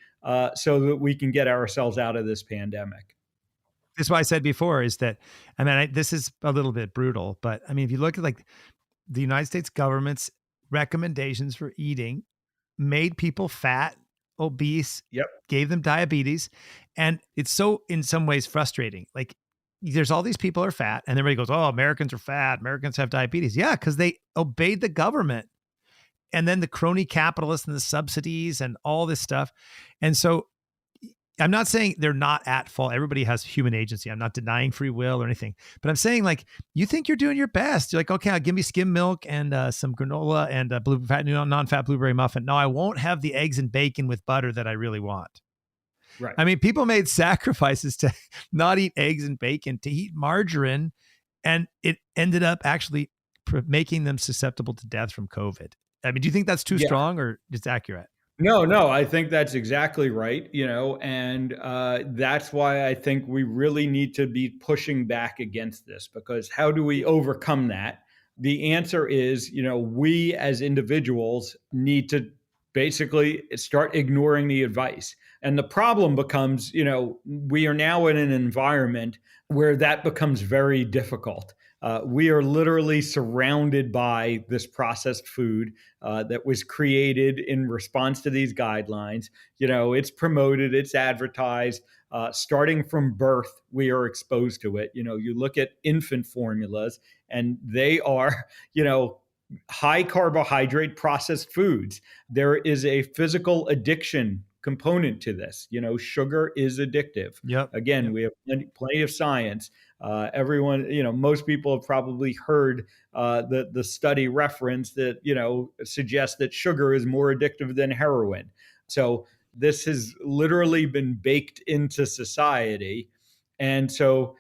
so that we can get ourselves out of this pandemic. That's why I said before is that, I mean, this is a little bit brutal, but I mean, if you look at like the United States government's recommendations for eating made people fat, obese, Yep. gave them diabetes. And it's so, in some ways, frustrating. Like, there's all these people are fat, and everybody goes, oh, Americans are fat. Americans have diabetes. Yeah, because they obeyed the government and then the crony capitalists and the subsidies and all this stuff. And so I'm not saying they're not at fault. Everybody has human agency. I'm not denying free will or anything, but I'm saying like, you think you're doing your best. You're like, okay, give me skim milk and some granola and a non-fat blueberry muffin. No, I won't have the eggs and bacon with butter that I really want. Right. I mean, people made sacrifices to not eat eggs and bacon, to eat margarine, and it ended up actually making them susceptible to death from COVID. I mean, do you think that's too Yeah. strong or it's accurate? No, I think that's exactly right, and that's why I think we really need to be pushing back against this because how do we overcome that? The answer is, we as individuals need to basically start ignoring the advice. And the problem becomes, we are now in an environment where that becomes very difficult. We are literally surrounded by this processed food that was created in response to these guidelines. It's promoted, it's advertised. Starting from birth, we are exposed to it. You look at infant formulas, and they are, high carbohydrate processed foods. There is a physical addiction component to this. Sugar is addictive. Yep. Again, Yep. we have plenty of science. Everyone, most people have probably heard the study reference that suggests that sugar is more addictive than heroin. So this has literally been baked into society, and so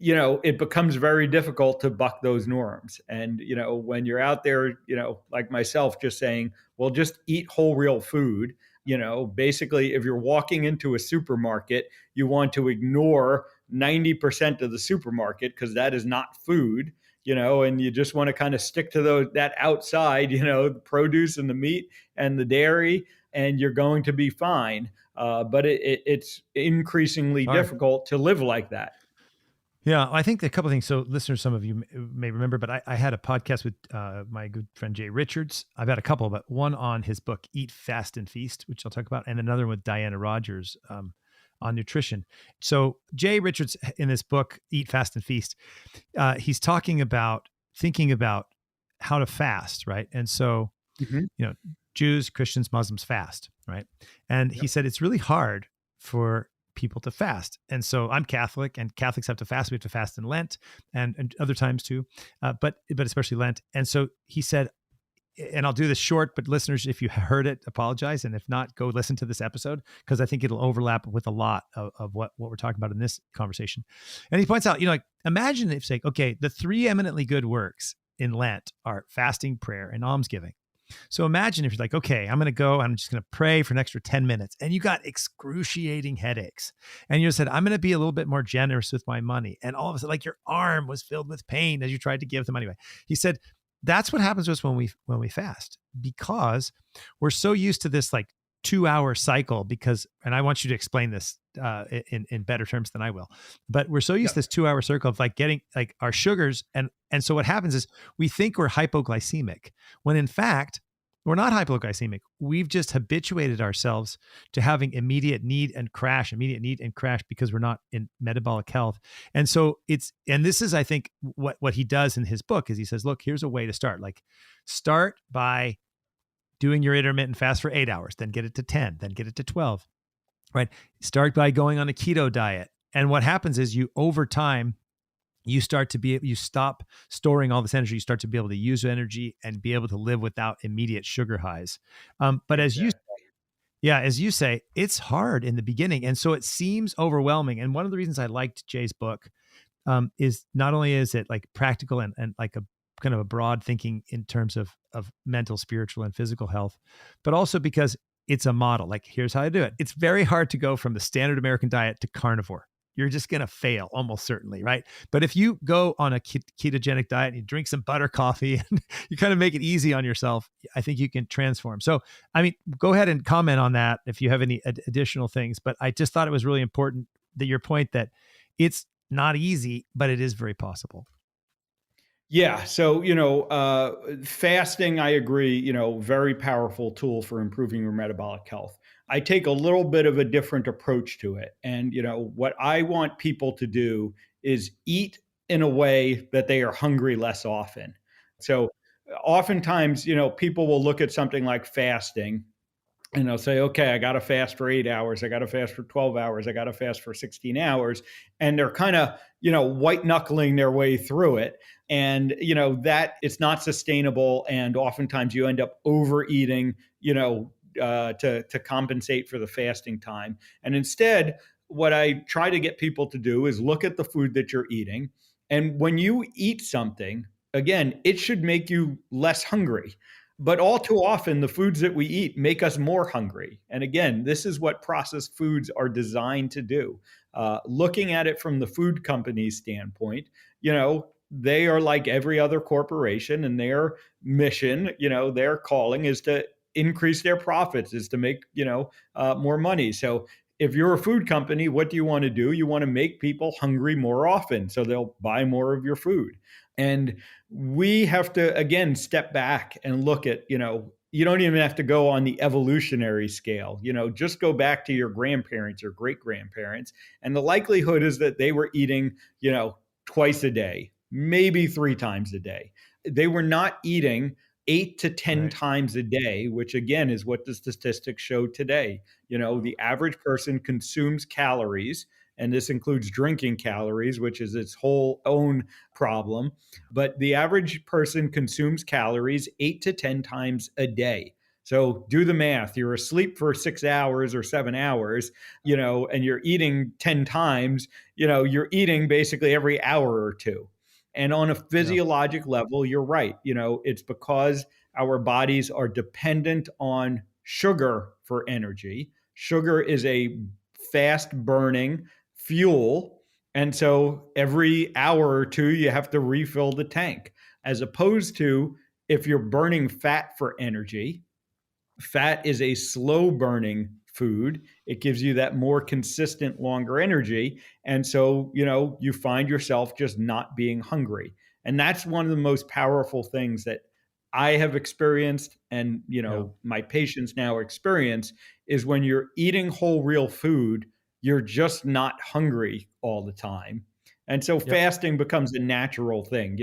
it becomes very difficult to buck those norms. And when you're out there, like myself, just saying, well, just eat whole real food. Basically, if you're walking into a supermarket, you want to ignore 90% of the supermarket because that is not food, and you just want to kind of stick to that outside, the produce and the meat and the dairy, and you're going to be fine. But it's increasingly Hard. difficult to live like that. Yeah, I think a couple of things. So, listeners, some of you may remember, but I had a podcast with my good friend Jay Richards. I've had a couple, but one on his book "Eat, Fast, and Feast," which I'll talk about, and another one with Diana Rogers on nutrition. So, Jay Richards in this book "Eat, Fast, and Feast," he's talking about thinking about how to fast, right? And so, Mhm. you know, Jews, Christians, Muslims fast, right? And he Yep. said it's really hard for people to fast. And so I'm Catholic, and Catholics have to fast. We have to fast in Lent and other times too, but especially Lent. And so he said, and I'll do this short, but listeners, if you heard it, apologize. And if not, go listen to this episode because I think it'll overlap with a lot of what we're talking about in this conversation. And he points out, like, imagine if, say, okay, the three eminently good works in Lent are fasting, prayer, and almsgiving. So imagine if you're like, okay, I'm just going to pray for an extra 10 minutes and you got excruciating headaches and you said, I'm going to be a little bit more generous with my money. And all of a sudden, like, your arm was filled with pain as you tried to give the money away. He said, that's what happens to us when we fast, because we're so used to this like 2-hour cycle and I want you to explain this in better terms than I will, but we're so used to this 2-hour circle of like getting like our sugars. And so what happens is we think we're hypoglycemic when in fact, we're not hypoglycemic. We've just habituated ourselves to having immediate need and crash because we're not in metabolic health. And so this is, I think, what he does in his book is he says, look, here's a way to start. Like, start by doing your intermittent fast for 8 hours, then get it to 10, then get it to 12, right? Start by going on a keto diet. And what happens is over time, you stop storing all this energy. You start to be able to use energy and be able to live without immediate sugar highs. But as you say, it's hard in the beginning. And so it seems overwhelming. And one of the reasons I liked Jay's book is not only is it like practical and like a kind of a broad thinking in terms of mental, spiritual, and physical health, but also because it's a model. Like, here's how I do it. It's very hard to go from the standard American diet to carnivore. You're just going to fail almost certainly, right? But if you go on a ketogenic diet and you drink some butter coffee and you kind of make it easy on yourself, I think you can transform. So, I mean, go ahead and comment on that if you have any additional things. But I just thought it was really important that your point that it's not easy, but it is very possible. Yeah. So, fasting, I agree, very powerful tool for improving your metabolic health. I take a little bit of a different approach to it. And, what I want people to do is eat in a way that they are hungry less often. So oftentimes, people will look at something like fasting and they'll say, okay, I got to fast for 8 hours. I got to fast for 12 hours. I got to fast for 16 hours. And they're kind of, white knuckling their way through it. And, that it's not sustainable. And oftentimes you end up overeating, to compensate for the fasting time. And instead, what I try to get people to do is look at the food that you're eating. And when you eat something, again, it should make you less hungry. But all too often, the foods that we eat make us more hungry. And again, this is what processed foods are designed to do. Looking at it from the food company's standpoint, they are like every other corporation, and their mission, their calling is to increase their profits, is to make, more money. So if you're a food company, what do you want to do? You want to make people hungry more often, so they'll buy more of your food. And we have to, again, step back and look at, you don't even have to go on the evolutionary scale, just go back to your grandparents or great grandparents. And the likelihood is that they were eating, twice a day, maybe 3 times a day. They were not eating 8 to 10 times a day, which again is what the statistics show today. The average person consumes calories, and this includes drinking calories, which is its whole own problem. But the average person consumes calories 8 to 10 times a day. So do the math. You're asleep for 6 hours or 7 hours, and you're eating 10 times, you're eating basically every hour or two. And on a physiologic level, you're right. It's because our bodies are dependent on sugar for energy. Sugar is a fast burning fuel. And so every hour or two, you have to refill the tank, as opposed to if you're burning fat for energy. Fat is a slow burning food. It gives you that more consistent, longer energy. And so, you find yourself just not being hungry. And that's one of the most powerful things that I have experienced, and, my patients now experience, is when you're eating whole, real food, you're just not hungry all the time. And so fasting becomes a natural thing.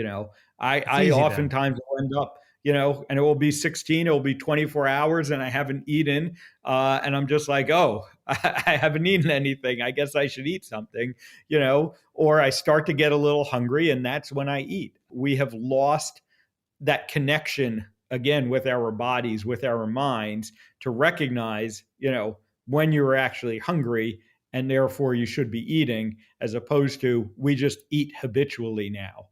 I oftentimes will end up, and it will be 16, it will be 24 hours and I haven't eaten. And I'm just like, oh, I haven't eaten anything. I guess I should eat something, or I start to get a little hungry and that's when I eat. We have lost that connection again with our bodies, with our minds to recognize, when you're actually hungry and therefore you should be eating, as opposed to we just eat habitually now.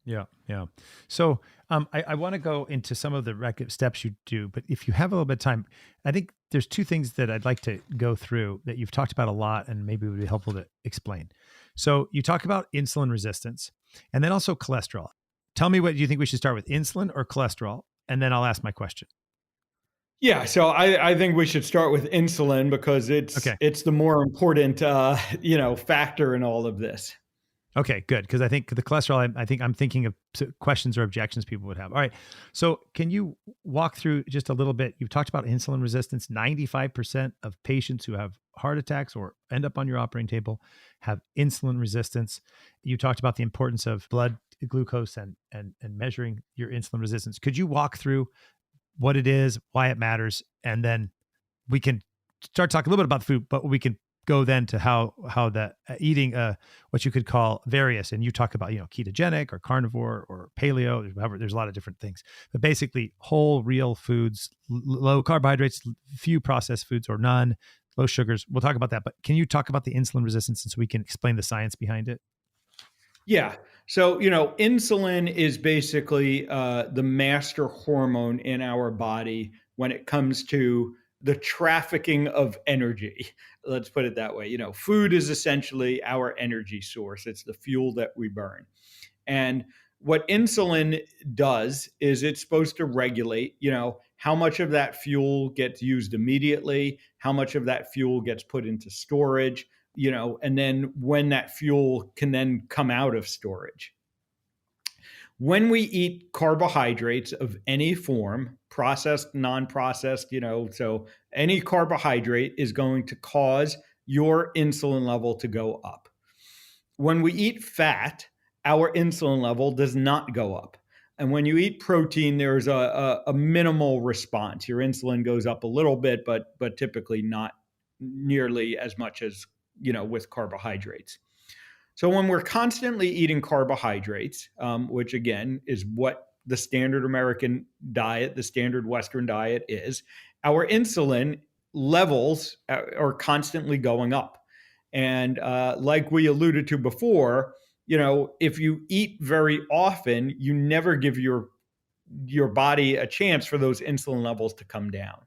Yeah, yeah. So I want to go into some of the steps you do, but if you have a little bit of time, I think there's two things that I'd like to go through that you've talked about a lot and maybe would be helpful to explain. So you talk about insulin resistance and then also cholesterol. Tell me, what do you think we should start with, insulin or cholesterol? And then I'll ask my question. Yeah, so I think we should start with insulin because Okay. it's the more important factor in all of this. Okay, good. Because I think the cholesterol, I think I'm thinking of questions or objections people would have. All right. So can you walk through just a little bit? You've talked about insulin resistance. 95% of patients who have heart attacks or end up on your operating table have insulin resistance. You talked about the importance of blood glucose and measuring your insulin resistance. Could you walk through what it is, why it matters, and then we can start talking a little bit about the food, but we can go then to how the eating what you could call various, and you talk about ketogenic or carnivore or paleo. There's a lot of different things, but basically whole real foods, low carbohydrates, few processed foods or none, low sugars. We'll talk about that, but can you talk about the insulin resistance so we can explain the science behind it? Yeah. So, insulin is basically the master hormone in our body when it comes to the trafficking of energy. Let's put it that way. Food is essentially our energy source, it's the fuel that we burn. And what insulin does is it's supposed to regulate, how much of that fuel gets used immediately, how much of that fuel gets put into storage, and then when that fuel can then come out of storage. When we eat carbohydrates of any form, processed, non-processed, so any carbohydrate is going to cause your insulin level to go up. When we eat fat, our insulin level does not go up. And when you eat protein, there's a minimal response. Your insulin goes up a little bit, but typically not nearly as much as with carbohydrates. So when we're constantly eating carbohydrates, which again is what the standard American diet, the standard Western diet is, our insulin levels are constantly going up. And like we alluded to before, if you eat very often, you never give your body a chance for those insulin levels to come down.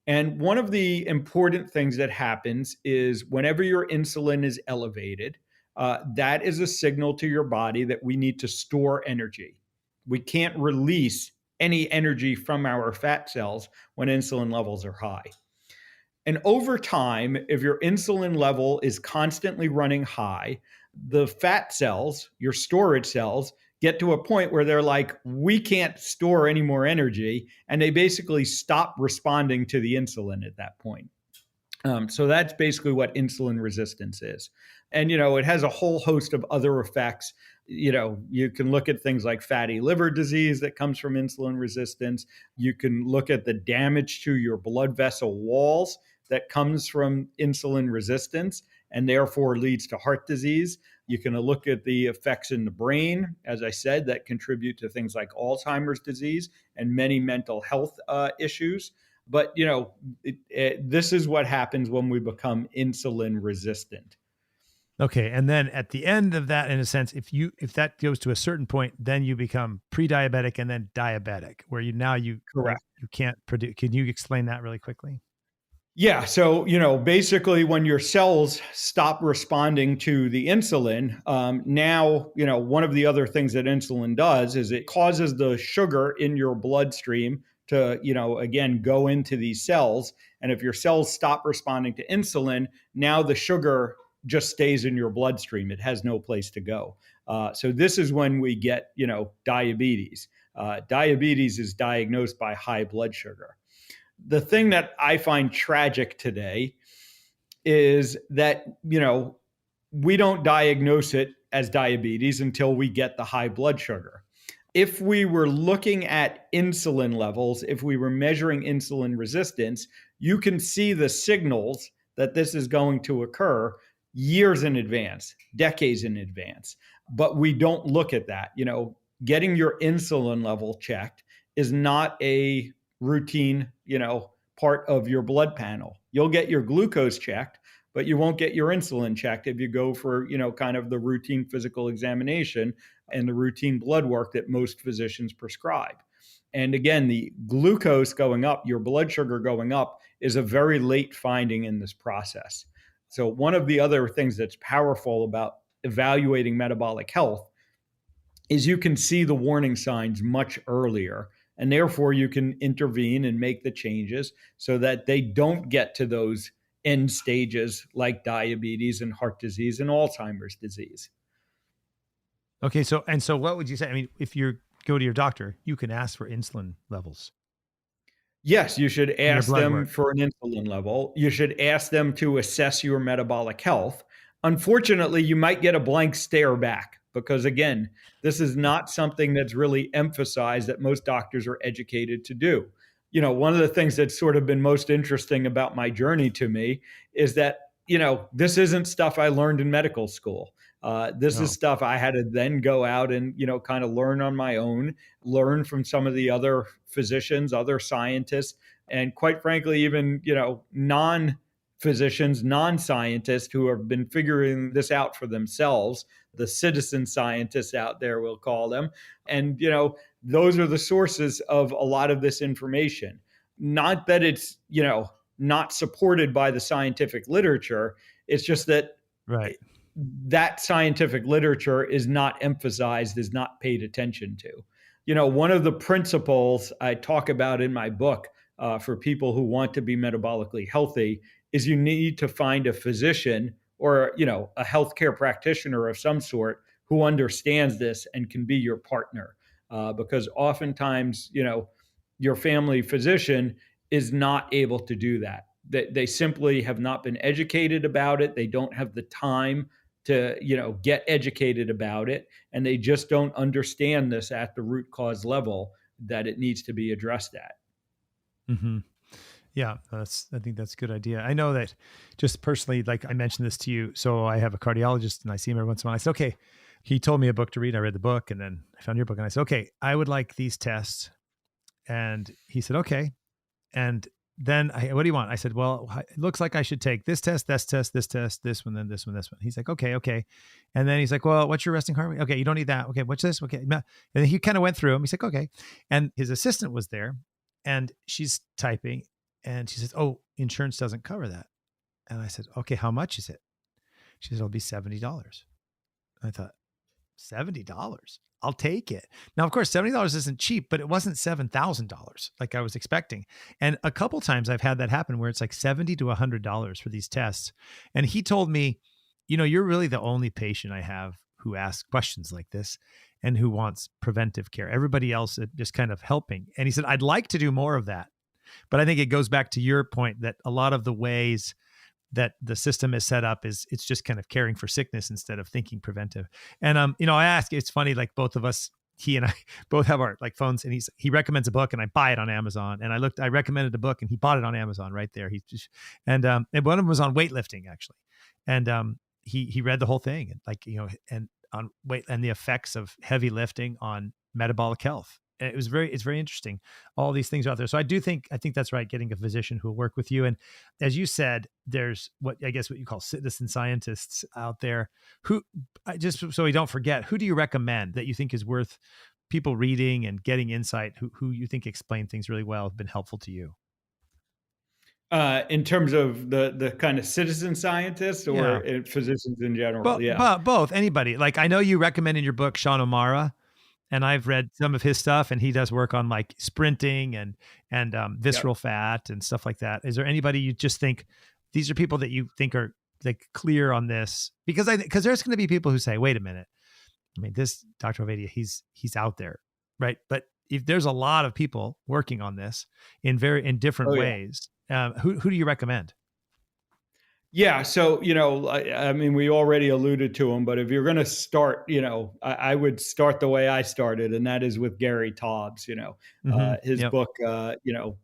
And one of the important things that happens is whenever your insulin is elevated, that is a signal to your body that we need to store energy. We can't release any energy from our fat cells when insulin levels are high. And over time, if your insulin level is constantly running high, the fat cells, your storage cells, get to a point where they're like, we can't store any more energy. And they basically stop responding to the insulin at that point. So that's basically what insulin resistance is. And, it has a whole host of other effects. You can look at things like fatty liver disease that comes from insulin resistance. You can look at the damage to your blood vessel walls that comes from insulin resistance and therefore leads to heart disease. You can look at the effects in the brain, as I said, that contribute to things like Alzheimer's disease and many mental health issues. But, this is what happens when we become insulin resistant. Okay. And then at the end of that, in a sense, if that goes to a certain point, then you become pre-diabetic and then diabetic, where Correct. you can't produce. Can you explain that really quickly? Yeah. So, basically when your cells stop responding to the insulin, now, one of the other things that insulin does is it causes the sugar in your bloodstream to, again, go into these cells. And if your cells stop responding to insulin, now the sugar just stays in your bloodstream. It has no place to go. So this is when we get, diabetes. Diabetes is diagnosed by high blood sugar. The thing that I find tragic today is that, we don't diagnose it as diabetes until we get the high blood sugar. If we were looking at insulin levels, if we were measuring insulin resistance, you can see the signals that this is going to occur years in advance, decades in advance. But we don't look at that. Getting your insulin level checked is not a routine, part of your blood panel. You'll get your glucose checked, but you won't get your insulin checked if you go for, kind of the routine physical examination and the routine blood work that most physicians prescribe. And again, the glucose going up, your blood sugar going up, is a very late finding in this process. So, one of the other things that's powerful about evaluating metabolic health is you can see the warning signs much earlier. And therefore, you can intervene and make the changes so that they don't get to those end stages like diabetes and heart disease and Alzheimer's disease. Okay. So what would you say? I mean, if you go to your doctor, you can ask for insulin levels. Yes, you should ask them work. for an insulin level. You should ask them to assess your metabolic health. Unfortunately, you might get a blank stare back because, again, this is not something that's really emphasized that most doctors are educated to do. One of the things that's sort of been most interesting about my journey to me is that, this isn't stuff I learned in medical school. This is stuff I had to then go out and, kind of learn on my own, learn from some of the other physicians, other scientists, and quite frankly, even, non-physicians, non-scientists who have been figuring this out for themselves, the citizen scientists out there, we'll call them. And, those are the sources of a lot of this information. Not that it's, not supported by the scientific literature. It's just that Right. that scientific literature is not emphasized, is not paid attention to. One of the principles I talk about in my book for people who want to be metabolically healthy is you need to find a physician or, a healthcare practitioner of some sort who understands this and can be your partner. Because oftentimes, your family physician is not able to do that. They simply have not been educated about it. They don't have the time to, get educated about it. And they just don't understand this at the root cause level that it needs to be addressed at. Mm-hmm. Yeah, I think that's a good idea. I know that just personally, like I mentioned this to you. So I have a cardiologist and I see him every once in a while. I said, okay, he told me a book to read. I read the book and then I found your book and I said, okay, I would like these tests. And he said, okay. And then what do you want? I said, well, it looks like I should take this test, this test, this test, this one, then this one, this one. He's like, okay. And then he's like, well, what's your resting heart rate? Okay, you don't need that. Okay, what's this? Okay. And he kind of went through them. He's like, okay. And his assistant was there and she's typing and she says, oh, insurance doesn't cover that. And I said, okay, how much is it? She said, it'll be $70. I thought, $70? I'll take it. Now, of course, $70 isn't cheap, but it wasn't $7,000 like I was expecting. And a couple times I've had that happen where it's like $70 to $100 for these tests. And he told me, you're really the only patient I have who asks questions like this and who wants preventive care. Everybody else is just kind of helping. And he said, I'd like to do more of that. But I think it goes back to your point that a lot of the ways that the system is set up is it's just kind of caring for sickness instead of thinking preventive. And, I ask, it's funny, like both of us, he and I both have our like phones and he recommends a book and I buy it on Amazon. And I recommended a book and he bought it on Amazon right there. And one of them was on weightlifting actually. And, he read the whole thing and like, and on weight and the effects of heavy lifting on metabolic health. And it's very interesting. All these things are out there. So I think that's right. Getting a physician who will work with you. And as you said, there's what you call citizen scientists out there who, just so we don't forget, who do you recommend that you think is worth people reading and getting insight, who you think explain things really well, have been helpful to you? In terms of the kind of citizen scientists or physicians in general? Both, anybody. Like I know you recommend in your book, Sean O'Mara. And I've read some of his stuff and he does work on like sprinting and visceral fat and stuff like that. Is there anybody you just think these are people that you think are like clear on this? Because there's going to be people who say, wait a minute. I mean, this Dr. Ovadia, he's out there, right? But if there's a lot of people working on this in different ways, who do you recommend? Yeah. So, I mean, we already alluded to him, but if you're going to start, I would start the way I started, and that is with Gary Taubes, his book,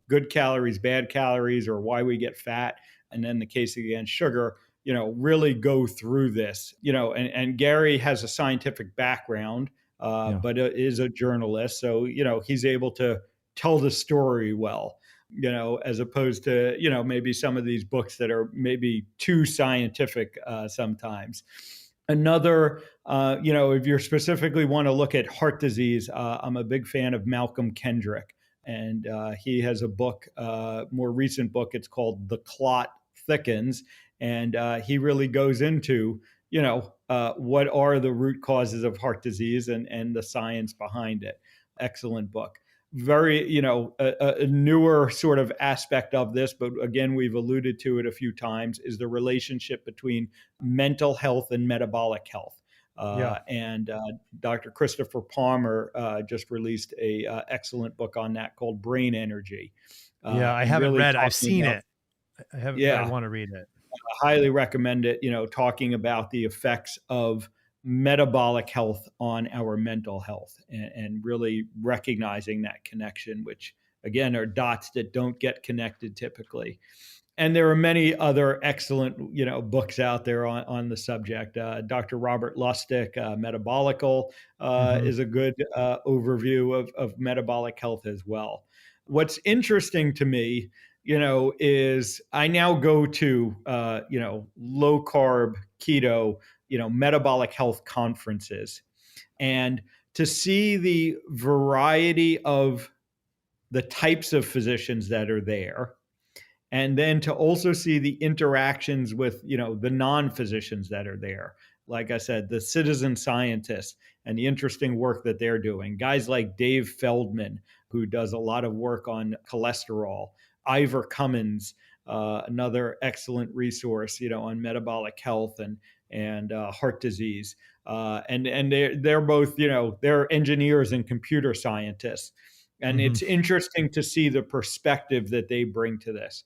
Good Calories, Bad Calories, or Why We Get Fat. and then the case against sugar, really go through this, and Gary has a scientific background, Yeah. but is a journalist. So, he's able to tell the story well, as opposed to, maybe some of these books that are maybe too scientific sometimes. Another, if you specifically want to look at heart disease, I'm a big fan of Malcolm Kendrick. And he has a book, more recent book. It's called The Clot Thickens. And he really goes into, what are the root causes of heart disease and the science behind it. Excellent book. Very, a newer sort of aspect of this, but again, we've alluded to it a few times, is the relationship between mental health and metabolic health. And Dr. Christopher Palmer just released a excellent book on that called Brain Energy. I haven't really read it. I've seen about, it. I haven't. Yeah, I want to read it. I highly recommend it. Talking about the effects of metabolic health on our mental health, and really recognizing that connection, which again are dots that don't get connected typically. And there are many other excellent, books out there on the subject. Dr. Robert Lustig, Metabolical, is a good overview of metabolic health as well. What's interesting to me, is I now go to, low carb, keto, metabolic health conferences, and to see the variety of the types of physicians that are there, and then to also see the interactions with the non-physicians that are there, like I said, the citizen scientists, and the interesting work that they're doing, guys like Dave Feldman, who does a lot of work on cholesterol, Ivor Cummins, another excellent resource on metabolic health and heart disease, and they're both they're engineers and computer scientists. And it's interesting to see the perspective that they bring to this.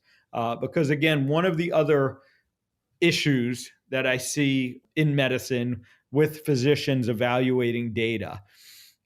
Because again, one of the other issues that I see in medicine with physicians evaluating data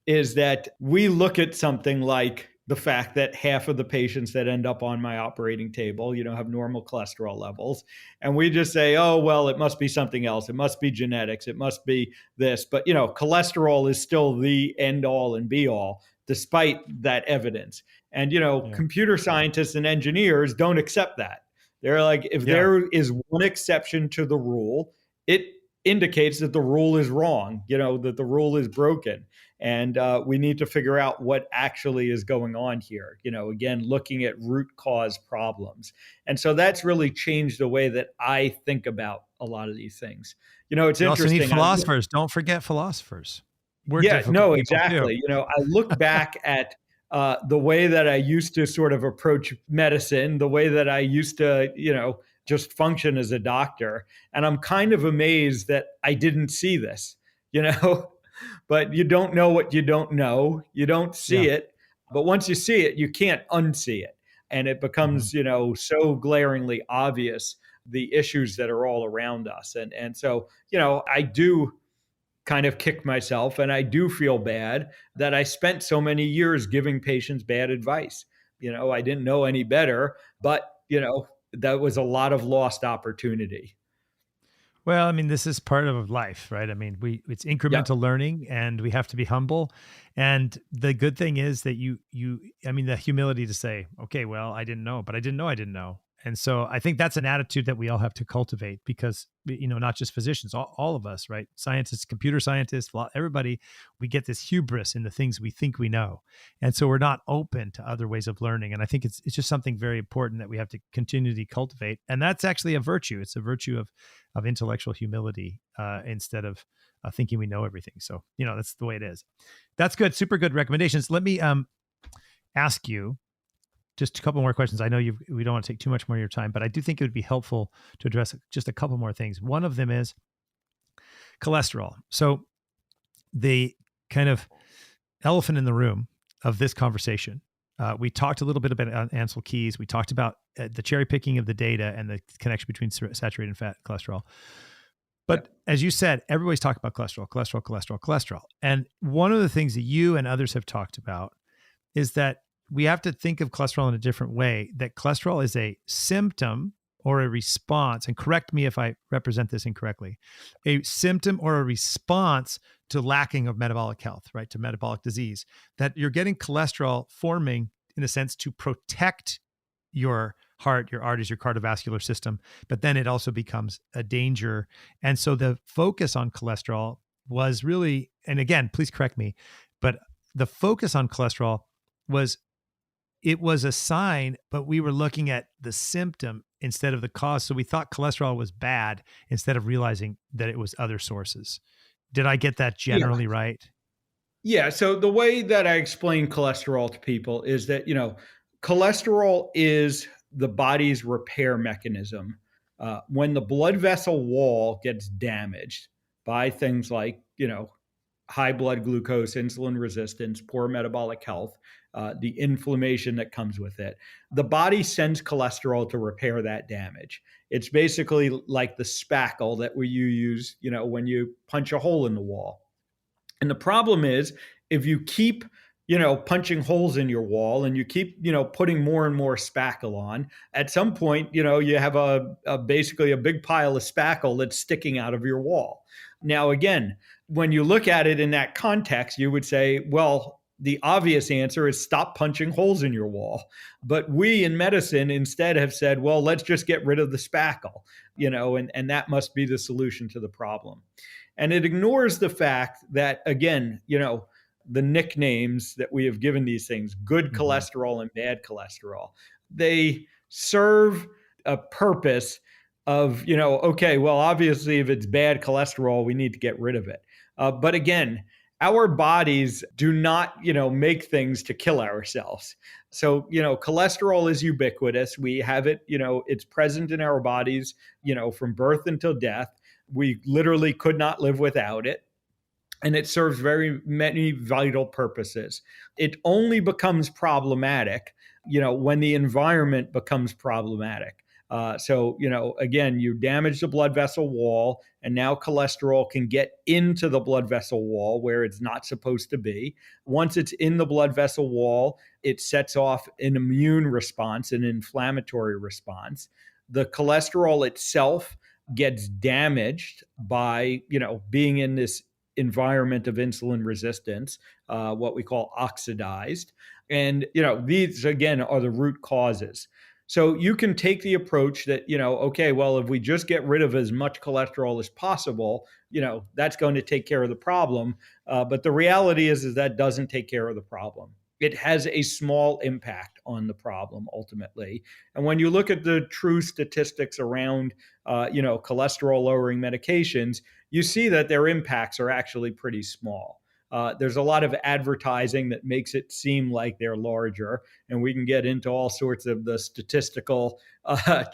is that we look at something like the fact that half of the patients that end up on my operating table, have normal cholesterol levels. And we just say, oh, well, it must be something else. It must be genetics. It must be this. But, cholesterol is still the end all and be all, despite that evidence. And, computer scientists and engineers don't accept that. They're like, if there is one exception to the rule, it indicates that the rule is wrong, that the rule is broken. And we need to figure out what actually is going on here. Again, looking at root cause problems. And so that's really changed the way that I think about a lot of these things. It's You interesting. also need philosophers. Don't forget philosophers. We're exactly. I look back at the way that I used to sort of approach medicine, the way that I used to, just function as a doctor. And I'm kind of amazed that I didn't see this, but you don't know what you don't know. You don't see it. But once you see it, you can't unsee it. And it becomes, so glaringly obvious, the issues that are all around us. And so, I do kind of kick myself, and I do feel bad that I spent so many years giving patients bad advice. I didn't know any better, but, that was a lot of lost opportunity. Well, I mean, this is part of life, right? I mean, it's incremental learning, and we have to be humble. And the good thing is that the humility to say, okay, well, I didn't know, but I didn't know I didn't know. And so I think that's an attitude that we all have to cultivate, because, not just physicians, all of us, right? Scientists, computer scientists, everybody, we get this hubris in the things we think we know. And so we're not open to other ways of learning. And I think it's just something very important that we have to continually cultivate. And that's actually a virtue. It's a virtue of intellectual humility, instead of thinking we know everything. So, that's the way it is. That's good. Super good recommendations. Let me ask you just a couple more questions. I know we don't want to take too much more of your time, but I do think it would be helpful to address just a couple more things. One of them is cholesterol. So the kind of elephant in the room of this conversation, we talked a little bit about Ancel Keys. We talked about the cherry picking of the data and the connection between saturated and fat cholesterol. But as you said, everybody's talking about cholesterol. And one of the things that you and others have talked about is that we have to think of cholesterol in a different way, that cholesterol is a symptom or a response, and correct me if I represent this incorrectly, a symptom or a response to lacking of metabolic health, right? To metabolic disease, that you're getting cholesterol forming in a sense to protect your heart, your arteries, your cardiovascular system, but then it also becomes a danger. And so the focus on cholesterol was really, and again, please correct me, but the focus on cholesterol was, it was a sign, but we were looking at the symptom instead of the cause. So we thought cholesterol was bad instead of realizing that it was other sources. Did I get that Yeah. generally right? Yeah. So the way that I explain cholesterol to people is that, cholesterol is the body's repair mechanism. When the blood vessel wall gets damaged by things like, high blood glucose, insulin resistance, poor metabolic health, the inflammation that comes with it, the body sends cholesterol to repair that damage. It's basically like the spackle that you use, when you punch a hole in the wall. And the problem is, if you keep, punching holes in your wall and you keep, putting more and more spackle on, at some point, you have basically a big pile of spackle that's sticking out of your wall. Now, again, when you look at it in that context, you would say, well, the obvious answer is stop punching holes in your wall. But we in medicine instead have said, well, let's just get rid of the spackle, and that must be the solution to the problem. And it ignores the fact that, again, the nicknames that we have given these things, good cholesterol and bad cholesterol, they serve a purpose of, okay, well, obviously, if it's bad cholesterol, we need to get rid of it. But again, our bodies do not, make things to kill ourselves. So, cholesterol is ubiquitous. We have it, it's present in our bodies, from birth until death. We literally could not live without it. And it serves very many vital purposes. It only becomes problematic, when the environment becomes problematic. So, again, you damage the blood vessel wall, and now cholesterol can get into the blood vessel wall where it's not supposed to be. Once it's in the blood vessel wall, it sets off an immune response, an inflammatory response. The cholesterol itself gets damaged by, being in this environment of insulin resistance, what we call oxidized. And, these again are the root causes. So you can take the approach that, okay, well, if we just get rid of as much cholesterol as possible, that's going to take care of the problem. But the reality is that doesn't take care of the problem. It has a small impact on the problem ultimately. And when you look at the true statistics around, cholesterol lowering medications, you see that their impacts are actually pretty small. There's a lot of advertising that makes it seem like they're larger, and we can get into all sorts of the statistical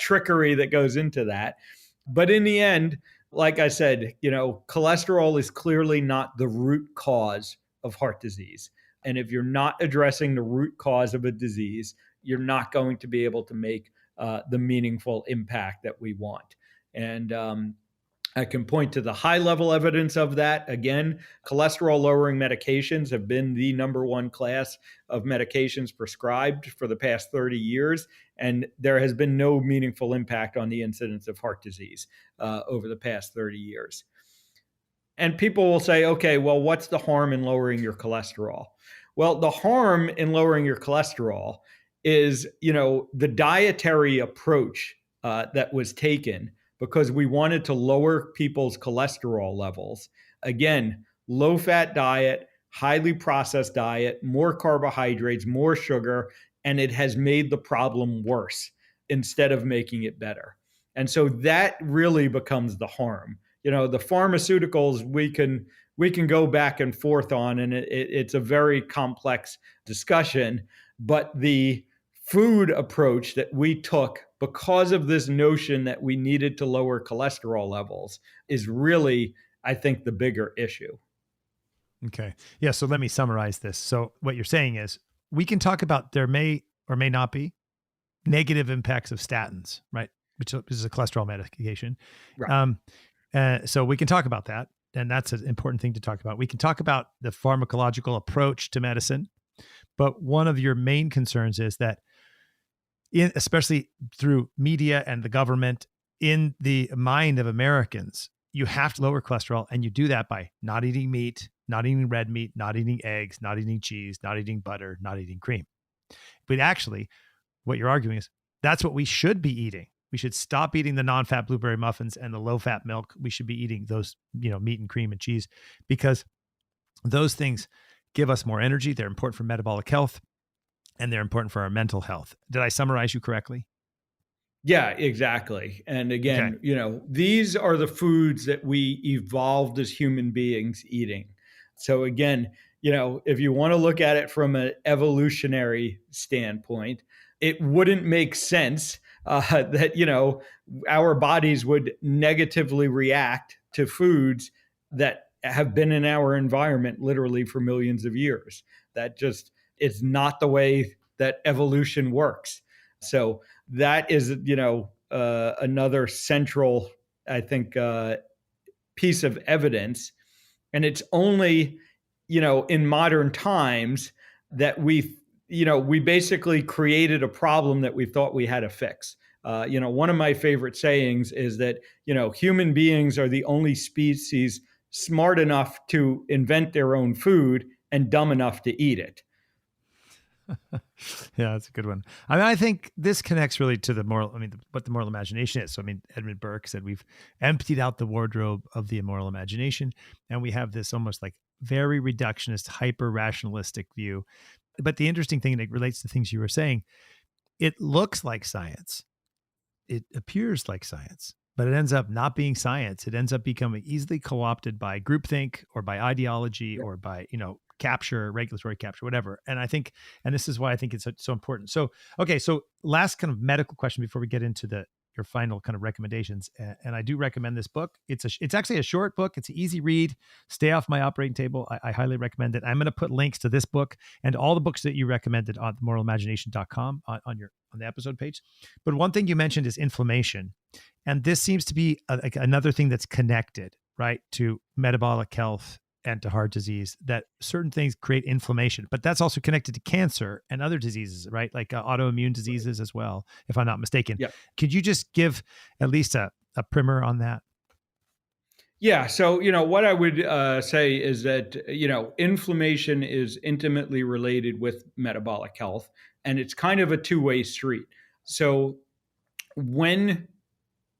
trickery that goes into that. But in the end, like I said, cholesterol is clearly not the root cause of heart disease. And if you're not addressing the root cause of a disease, you're not going to be able to make the meaningful impact that we want. And I can point to the high level evidence of that. Again, cholesterol lowering medications have been the number one class of medications prescribed for the past 30 years. And there has been no meaningful impact on the incidence of heart disease over the past 30 years. And people will say, okay, well, what's the harm in lowering your cholesterol? Well, the harm in lowering your cholesterol is, the dietary approach that was taken because we wanted to lower people's cholesterol levels. Again, low-fat diet, highly processed diet, more carbohydrates, more sugar, and it has made the problem worse instead of making it better. And so that really becomes the harm. The pharmaceuticals we can go back and forth on, and it's a very complex discussion. But the food approach that we took because of this notion that we needed to lower cholesterol levels is really, I think, the bigger issue. Okay. Yeah. So let me summarize this. So what you're saying is we can talk about there may or may not be negative impacts of statins, right? Which is a cholesterol medication. Right. So we can talk about that. And that's an important thing to talk about. We can talk about the pharmacological approach to medicine. But one of your main concerns is that especially through media and the government, in the mind of Americans, you have to lower cholesterol. And you do that by not eating meat, not eating red meat, not eating eggs, not eating cheese, not eating butter, not eating cream. But actually, what you're arguing is that's what we should be eating. We should stop eating the non-fat blueberry muffins and the low-fat milk. We should be eating those, meat and cream and cheese, because those things give us more energy. They're important for metabolic health, and they're important for our mental health. Did I summarize you correctly? Yeah, exactly. And Okay. again, these are the foods that we evolved as human beings eating. So again, if you want to look at it from an evolutionary standpoint, it wouldn't make sense that, our bodies would negatively react to foods that have been in our environment literally for millions of years. That just is not the way that evolution works. So that is, another central, I think, piece of evidence. And it's only, in modern times that we basically created a problem that we thought we had to fix. One of my favorite sayings is that, human beings are the only species smart enough to invent their own food and dumb enough to eat it. Yeah, that's a good one. I think this connects really to the moral, what the moral imagination is. So, Edmund Burke said we've emptied out the wardrobe of the immoral imagination, and we have this almost like very reductionist, hyper rationalistic view. But the interesting thing, and it relates to things you were saying, it looks like science. It appears like science, but it ends up not being science. It ends up becoming easily co-opted by groupthink or by ideology or by, capture, regulatory capture, whatever. And I think, and this is why I think it's so important. So, okay. So last kind of medical question before we get into your final kind of recommendations. And I do recommend this book. It's actually a short book. It's an easy read. Stay off my operating table. I highly recommend it. I'm going to put links to this book and all the books that you recommended on themoralimagination.com on the episode page. But one thing you mentioned is inflammation. And this seems to be another thing that's connected, right, to metabolic health and to heart disease, that certain things create inflammation, but that's also connected to cancer and other diseases, right? Like autoimmune diseases as well, if I'm not mistaken. Yeah. Could you just give at least a primer on that? Yeah. So, what I would say is that, inflammation is intimately related with metabolic health, and it's kind of a two-way street. So, when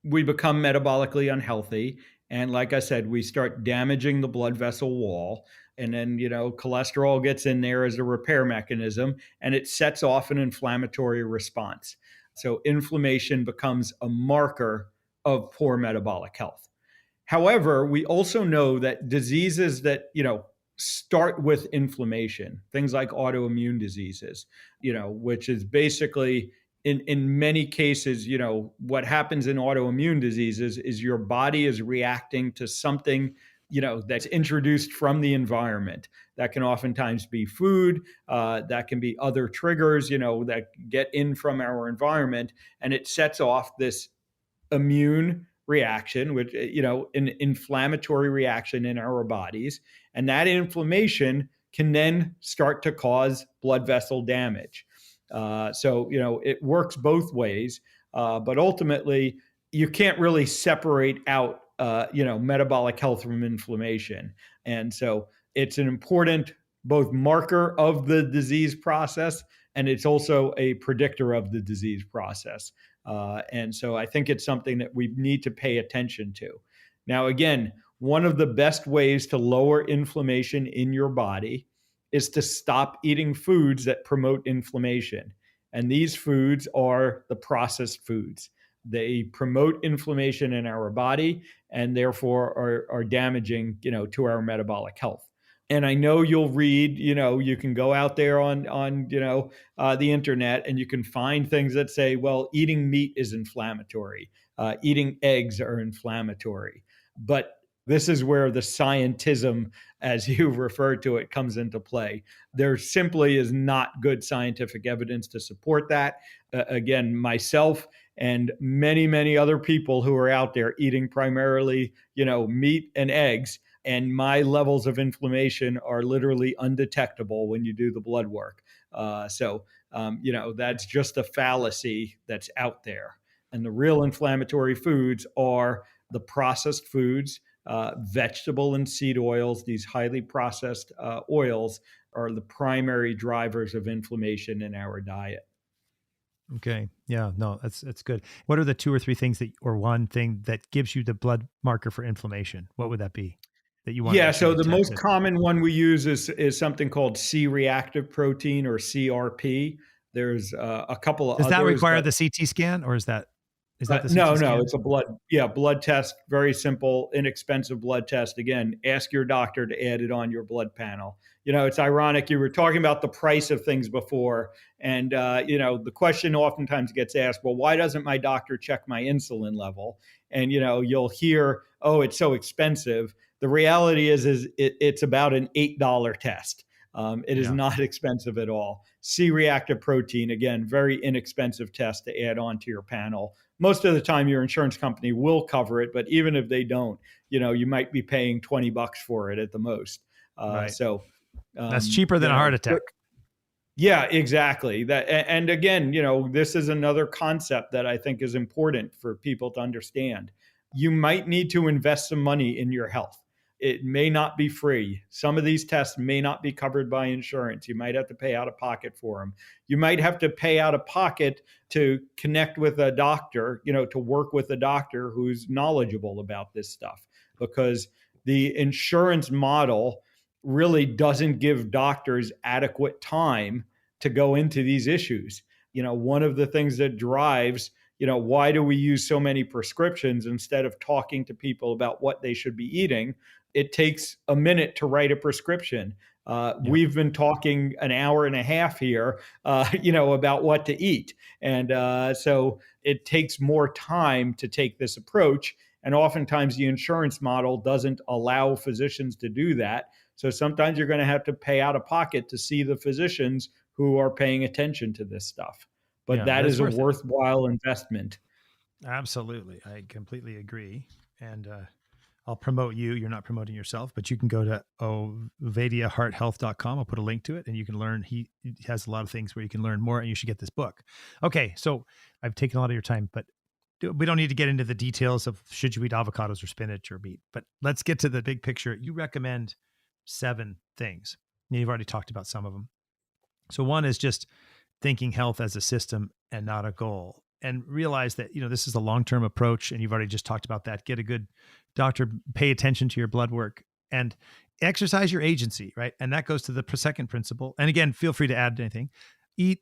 we become metabolically unhealthy, and like I said, we start damaging the blood vessel wall, and then, cholesterol gets in there as a repair mechanism, and it sets off an inflammatory response. So, inflammation becomes a marker of poor metabolic health. However, we also know that diseases that, start with inflammation, things like autoimmune diseases, which is basically in many cases, what happens in autoimmune diseases is your body is reacting to something, that's introduced from the environment. That can oftentimes be food, that can be other triggers, that get in from our environment, and it sets off this immune reaction, which, an inflammatory reaction in our bodies. And that inflammation can then start to cause blood vessel damage. So, it works both ways. But ultimately, you can't really separate out, metabolic health from inflammation. And so it's an important both marker of the disease process, and it's also a predictor of the disease process. And so I think it's something that we need to pay attention to. Now, again, one of the best ways to lower inflammation in your body is to stop eating foods that promote inflammation. And these foods are the processed foods. They promote inflammation in our body and therefore are damaging, to our metabolic health. And I know you'll read, you can go out there on the internet and you can find things that say, well, eating meat is inflammatory. Eating eggs are inflammatory. But this is where the scientism, as you refer to it, comes into play. There simply is not good scientific evidence to support that. Again, myself and many, many other people who are out there eating primarily, meat and eggs, and my levels of inflammation are literally undetectable when you do the blood work. So That's just a fallacy that's out there. And the real inflammatory foods are the processed foods, vegetable and seed oils. These highly processed oils are the primary drivers of inflammation in our diet. Okay. Yeah, no, that's good. What are the two or three things or one thing that gives you the blood marker for inflammation? What would that be that you want to Yeah, make sure so you the most tested? common one we use is something called C-reactive protein, or CRP. There's a couple of Does that others, require but the CT scan, or is that the no, CT no, scan? it's a blood test. Very simple, inexpensive blood test. Again, ask your doctor to add it on your blood panel. It's ironic. You were talking about the price of things before, and the question oftentimes gets asked, well, why doesn't my doctor check my insulin level? And you'll hear, oh, it's so expensive. The reality is it's about an $8 test. It is Yeah. not expensive at all. C-reactive protein, again, very inexpensive test to add on to your panel. Most of the time your insurance company will cover it, but even if they don't, you might be paying $20 for it at the most. Right. So That's cheaper than a heart attack. yeah, exactly. And again, this is another concept that I think is important for people to understand. You might need to invest some money in your health. It may not be free. Some of these tests may not be covered by insurance. You might have to pay out of pocket for them. You might have to pay out of pocket to connect with a doctor, to work with a doctor who's knowledgeable about this stuff, because the insurance model really doesn't give doctors adequate time to go into these issues. One of the things that drives, why do we use so many prescriptions instead of talking to people about what they should be eating? It takes a minute to write a prescription. We've been talking an hour and a half here, about what to eat. And so it takes more time to take this approach. And oftentimes the insurance model doesn't allow physicians to do that. So sometimes you're going to have to pay out of pocket to see the physicians who are paying attention to this stuff. But that it's is a worth it. worthwhile investment. Absolutely. I completely agree. And I'll promote you. You're not promoting yourself, but you can go to ovadiahearthealth.com. I'll put a link to it and you can learn. He has a lot of things where you can learn more, and you should get this book. Okay. So I've taken a lot of your time, but we don't need to get into the details of should you eat avocados or spinach or meat, but let's get to the big picture. You recommend 7 things. You've already talked about some of them. So one is just thinking health as a system and not a goal, and realize that, this is a long-term approach, and you've already just talked about that. Get a good doctor, pay attention to your blood work, and exercise your agency, right? And that goes to the second principle. And again, feel free to add anything. Eat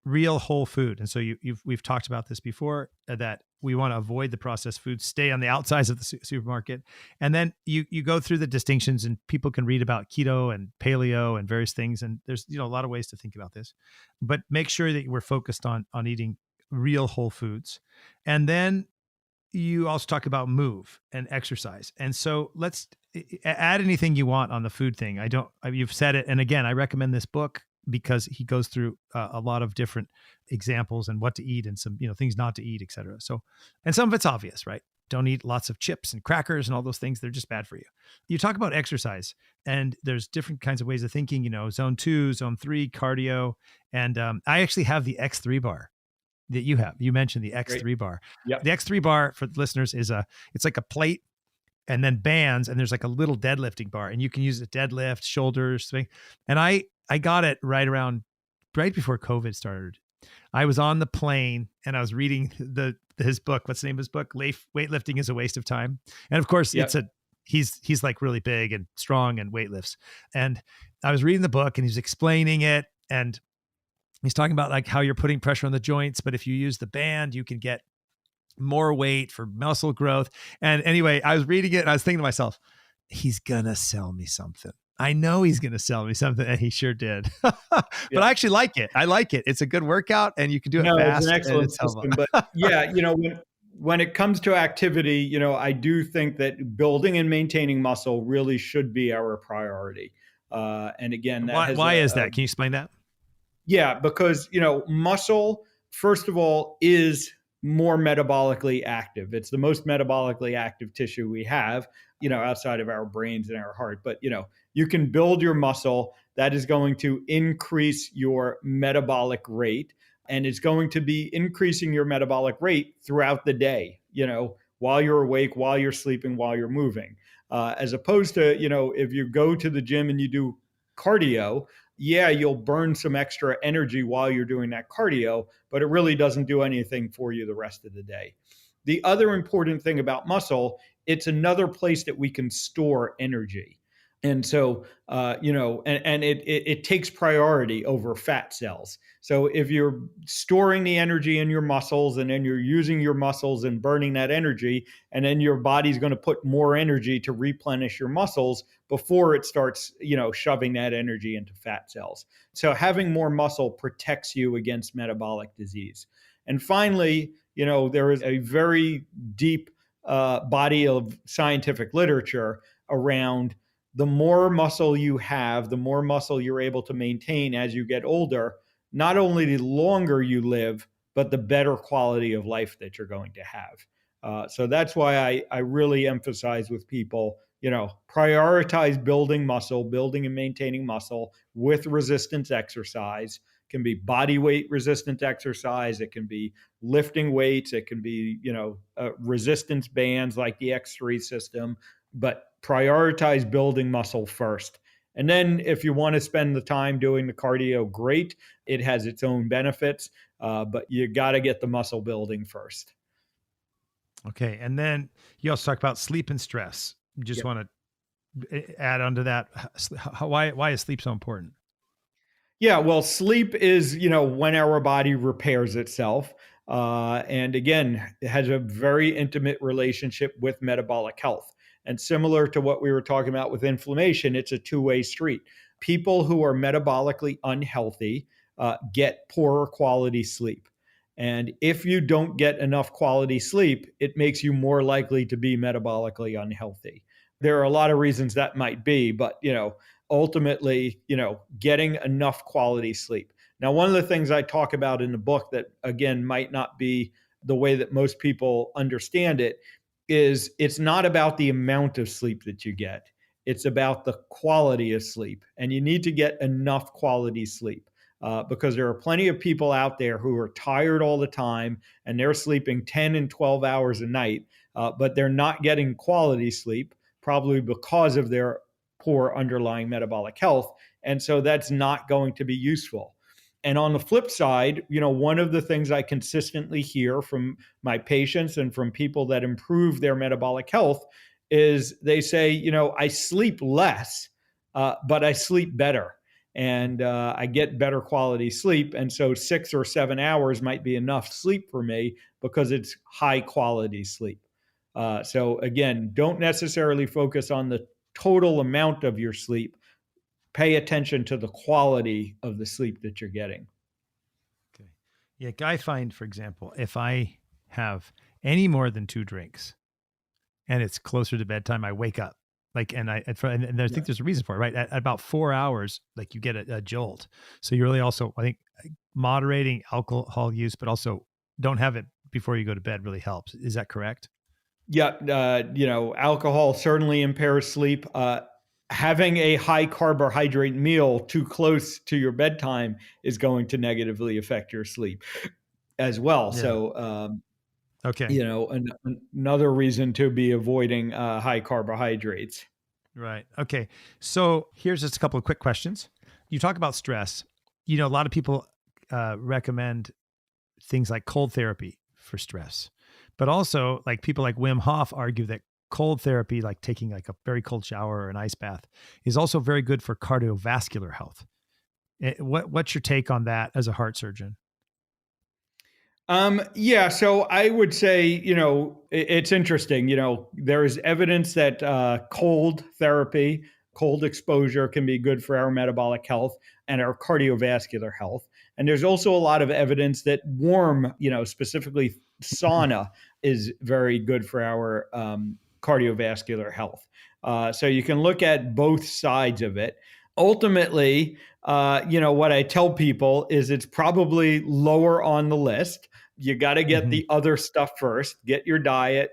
real whole food. And so we've talked about this before, that we want to avoid the processed foods, stay on the outsides of the supermarket. And then you go through the distinctions, and people can read about keto and paleo and various things. And there's, a lot of ways to think about this, but make sure that we're focused on eating real whole foods. And then you also talk about move and exercise. And so let's add anything you want on the food thing. You've said it. And again, I recommend this book because he goes through a lot of different examples and what to eat and some, things not to eat, et cetera. So, and some of it's obvious, right? Don't eat lots of chips and crackers and all those things. They're just bad for you. You talk about exercise, and there's different kinds of ways of thinking, zone 2, zone 3, cardio. And I actually have the X3 bar that you have. You mentioned the X3 Great. bar. Yep. The X3 bar, for the listeners, it's like a plate and then bands, and there's like a little deadlifting bar, and you can use it deadlift, shoulders, swing. And I got it right before COVID started. I was on the plane and I was reading his book. What's the name of his book? Weightlifting is a Waste of Time. And of course, Yep. he's like really big and strong and weightlifts. And I was reading the book, and he's explaining it, and he's talking about like how you're putting pressure on the joints, but if you use the band, you can get more weight for muscle growth. And anyway, I was reading it and I was thinking to myself, he's going to sell me something. I know he's going to sell me something, and he sure did. But I actually like it. I like it. It's a good workout, and you can do it fast. It's an excellent system. But yeah, when it comes to activity, I do think that building and maintaining muscle really should be our priority. And again, why is that? Can you explain that? Yeah, because, muscle, first of all, is more metabolically active. It's the most metabolically active tissue we have, outside of our brains and our heart. But, you can build your muscle that is going to increase your metabolic rate, and it's going to be increasing your metabolic rate throughout the day, while you're awake, while you're sleeping, while you're moving. As opposed to, if you go to the gym and you do cardio, yeah, you'll burn some extra energy while you're doing that cardio, but it really doesn't do anything for you the rest of the day. The other important thing about muscle, it's another place that we can store energy. And so, it takes priority over fat cells. So if you're storing the energy in your muscles and then you're using your muscles and burning that energy, and then your body's going to put more energy to replenish your muscles before it starts, shoving that energy into fat cells. So having more muscle protects you against metabolic disease. And finally, there is a very deep body of scientific literature around the more muscle you have, the more muscle you're able to maintain as you get older, not only the longer you live, but the better quality of life that you're going to have. So that's why I really emphasize with people, prioritize building muscle, building and maintaining muscle with resistance exercise. It can be body weight resistant exercise. It can be lifting weights. It can be, resistance bands like the X3 system, but prioritize building muscle first. And then if you want to spend the time doing the cardio, great. It has its own benefits, but you got to get the muscle building first. Okay. And then you also talk about sleep and stress. You just want to add onto that. Why is sleep so important? Yeah, well, sleep is, when our body repairs itself. And again, it has a very intimate relationship with metabolic health. And similar to what we were talking about with inflammation, it's a two-way street. People who are metabolically unhealthy get poorer quality sleep. And if you don't get enough quality sleep, it makes you more likely to be metabolically unhealthy. There are a lot of reasons that might be, but, ultimately, getting enough quality sleep. Now, one of the things I talk about in the book that, again, might not be the way that most people understand it, is it's not about the amount of sleep that you get. It's about the quality of sleep. And you need to get enough quality sleep because there are plenty of people out there who are tired all the time and they're sleeping 10 and 12 hours a night, but they're not getting quality sleep, probably because of their poor underlying metabolic health. And so that's not going to be useful. And on the flip side, one of the things I consistently hear from my patients and from people that improve their metabolic health is they say, I sleep less, but I sleep better and I get better quality sleep. And so 6 or 7 hours might be enough sleep for me because it's high quality sleep. So again, don't necessarily focus on the total amount of your sleep. Pay attention to the quality of the sleep that you're getting. Okay. Yeah. I find, for example, if I have any more than 2 drinks and it's closer to bedtime, I wake up and I think there's a reason for it, right? At about 4 hours, you get a jolt. So you're really also, I think, moderating alcohol use, but also don't have it before you go to bed really helps. Is that correct? Yeah. Alcohol certainly impairs sleep. Having a high carbohydrate meal too close to your bedtime is going to negatively affect your sleep as well. Yeah. So, okay. Another reason to be avoiding high carbohydrates. Right. Okay. So here's just a couple of quick questions. You talk about stress. A lot of people recommend things like cold therapy for stress, but also people like Wim Hof argue that cold therapy, like taking a very cold shower or an ice bath, is also very good for cardiovascular health. What's your take on that as a heart surgeon? Yeah, so I would say, it's interesting. There is evidence that cold therapy, cold exposure can be good for our metabolic health and our cardiovascular health. And there's also a lot of evidence that warm, specifically sauna, is very good for our cardiovascular health. So you can look at both sides of it. Ultimately, what I tell people is it's probably lower on the list. You got to get Hmm. the other stuff first, get your diet,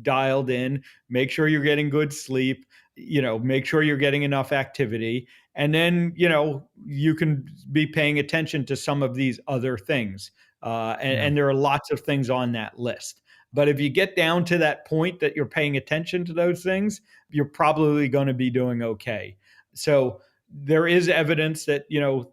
dialed in, make sure you're getting good sleep, make sure you're getting enough activity. And then, you can be paying attention to some of these other things. Yeah. And there are lots of things on that list. But if you get down to that point that you're paying attention to those things, you're probably going to be doing okay. So there is evidence that,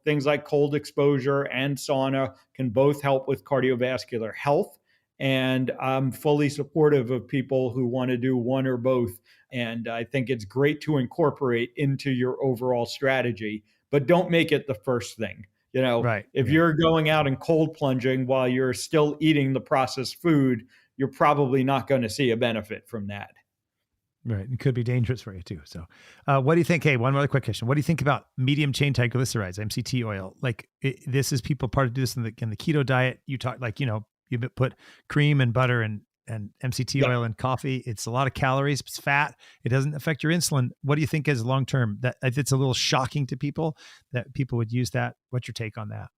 things like cold exposure and sauna can both help with cardiovascular health. And I'm fully supportive of people who want to do one or both. And I think it's great to incorporate into your overall strategy, but don't make it the first thing. Right. If Yeah. you're going out and cold plunging while you're still eating the processed food, you're probably not going to see a benefit from that. Right. It could be dangerous for you too. So, what do you think? Hey, one more quick question. What do you think about medium chain triglycerides, MCT oil? Like this is people part of this in the keto diet. You talk like, you put cream and butter and MCT Yep. oil in coffee. It's a lot of calories. It's fat. It doesn't affect your insulin. What do you think is long term? That it's a little shocking to people that people would use that. What's your take on that?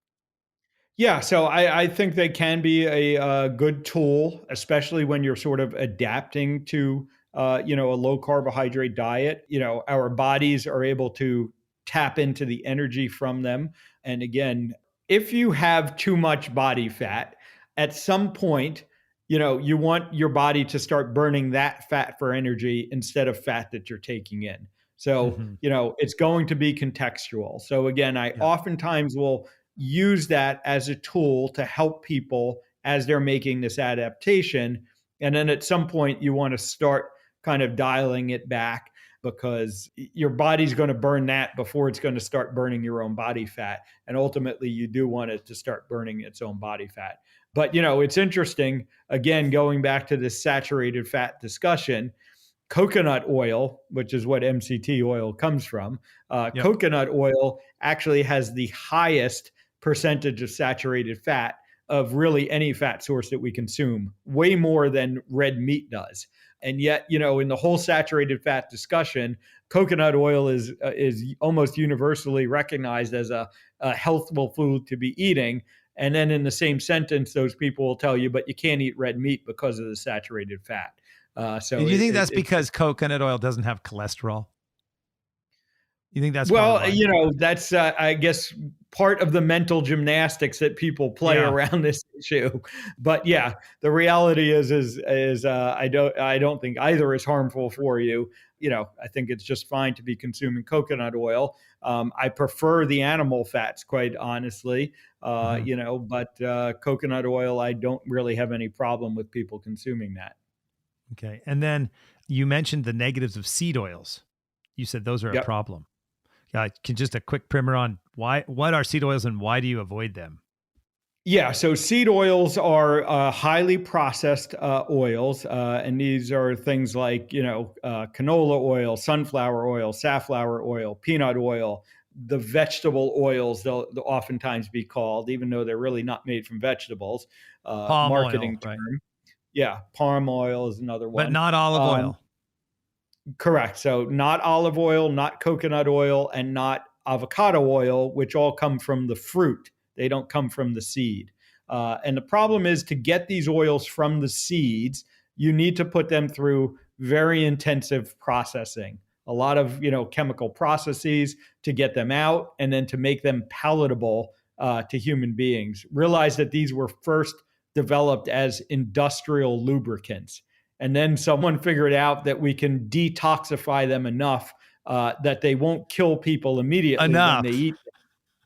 Yeah, so I think they can be a good tool, especially when you're sort of adapting to a low carbohydrate diet. Our bodies are able to tap into the energy from them. And again, if you have too much body fat, at some point, you want your body to start burning that fat for energy instead of fat that you're taking in. So, Hmm. it's going to be contextual. So again, I Yeah. oftentimes will use that as a tool to help people as they're making this adaptation. And then at some point, you want to start kind of dialing it back because your body's going to burn that before it's going to start burning your own body fat. And ultimately, you do want it to start burning its own body fat. But, it's interesting, again, going back to this saturated fat discussion, coconut oil, which is what MCT oil comes from, Yep. coconut oil actually has the highest percentage of saturated fat of really any fat source that we consume, way more than red meat does. And yet, in the whole saturated fat discussion, coconut oil is almost universally recognized as a healthful food to be eating. And then in the same sentence, those people will tell you, but you can't eat red meat because of the saturated fat. Do So you think it, that's it, because coconut oil doesn't have cholesterol? You think that's part of Well, why? that's I guess part of the mental gymnastics that people play Yeah. around this issue. But yeah, the reality is I don't think either is harmful for you. I think it's just fine to be consuming coconut oil. I prefer the animal fats, quite honestly. Mhm. But coconut oil, I don't really have any problem with people consuming that. Okay. And then you mentioned the negatives of seed oils. You said those are a Yep. problem. Yeah. Can just a quick primer on what are seed oils and why do you avoid them? Yeah, so seed oils are highly processed oils, and these are things like canola oil, sunflower oil, safflower oil, peanut oil. The vegetable oils they'll oftentimes be called, even though they're really not made from vegetables. Palm oil, Marketing right? term. Yeah, palm oil is another But one. not olive Um, oil. Correct. So not olive oil, not coconut oil, and not avocado oil, which all come from the fruit. They don't come from the seed. And the problem is to get these oils from the seeds, you need to put them through very intensive processing. A lot of chemical processes to get them out, and then to make them palatable to human beings. Realize that these were first developed as industrial lubricants, and then someone figured out that we can detoxify them enough that they won't kill people immediately when they Enough. eat them.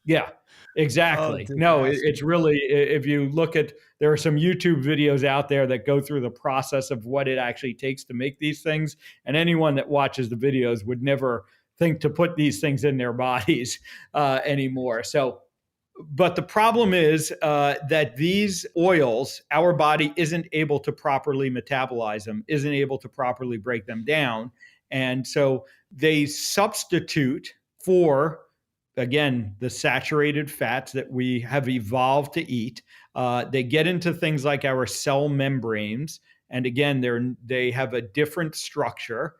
Yeah, Oh, exactly. No, disaster. it's really, if you look at, there are some YouTube videos out there that go through the process of what it actually takes to make these things. And anyone that watches the videos would never think to put these things in their bodies anymore. So, but the problem is that these oils, our body isn't able to properly metabolize them, isn't able to properly break them down. And so they substitute for, again, the saturated fats that we have evolved to eat. They get into things like our cell membranes. And again, they have a different structure,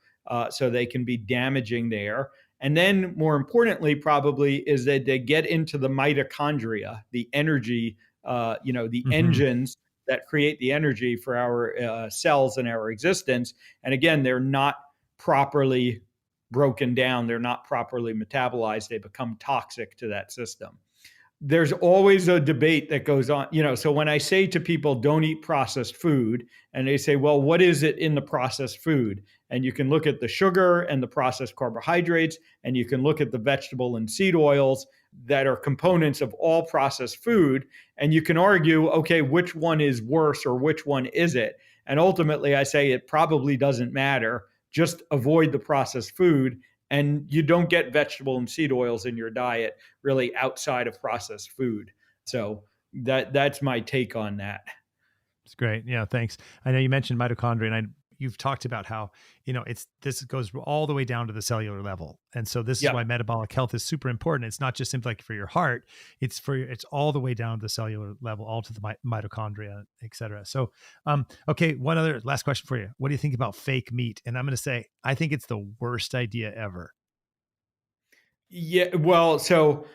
so they can be damaging there. And then, more importantly, probably, is that they get into the mitochondria, the energy the Hmm. engines that create the energy for our cells and our existence. And again, they're not properly broken down, they're not properly metabolized, they become toxic to that system. There's always a debate that goes on, so when I say to people, don't eat processed food, and they say, well, what is it in the processed food? And you can look at the sugar and the processed carbohydrates, and you can look at the vegetable and seed oils that are components of all processed food, and you can argue, okay, which one is worse or which one is it? And ultimately I say it probably doesn't matter, just avoid the processed food, and you don't get vegetable and seed oils in your diet really outside of processed food. So that's my take on that. It's great. Yeah, thanks. I know you mentioned mitochondria, and you've talked about how this goes all the way down to the cellular level, and so this is why Yep. metabolic health is super important. It's not just simply like for your heart; it's all the way down to the cellular level, all to the mitochondria, et cetera. So, okay, one other last question for you: what do you think about fake meat? And I'm going to say I think it's the worst idea ever. Yeah. Well, so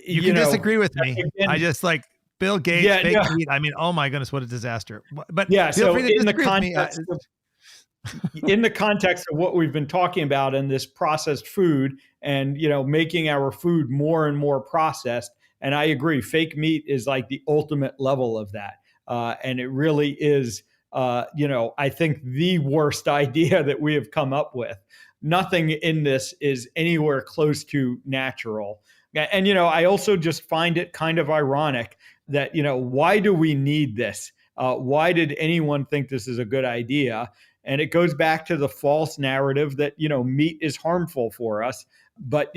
You can disagree with me. I again, just like Bill Gates, yeah, fake no, meat. I mean, oh my goodness, what a disaster! But yeah. feel So free to disagree with me. in the context of what we've been talking about in this processed food, and making our food more and more processed, and I agree, fake meat is like the ultimate level of that, and it really is, I think the worst idea that we have come up with. Nothing in this is anywhere close to natural. And I also just find it kind of ironic that, why do we need this? Why did anyone think this is a good idea? And it goes back to the false narrative that meat is harmful for us. But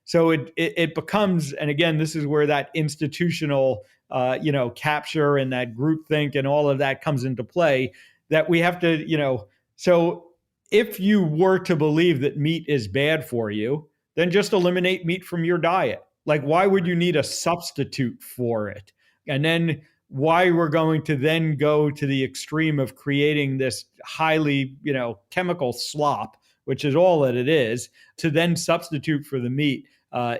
so it becomes, and again, this is where that institutional capture and that groupthink and all of that comes into play. That we have to, so if you were to believe that meat is bad for you, then just eliminate meat from your diet. Like, why would you need a substitute for it? And then why we're going to then go to the extreme of creating this highly, chemical slop, which is all that it is, to then substitute for the meat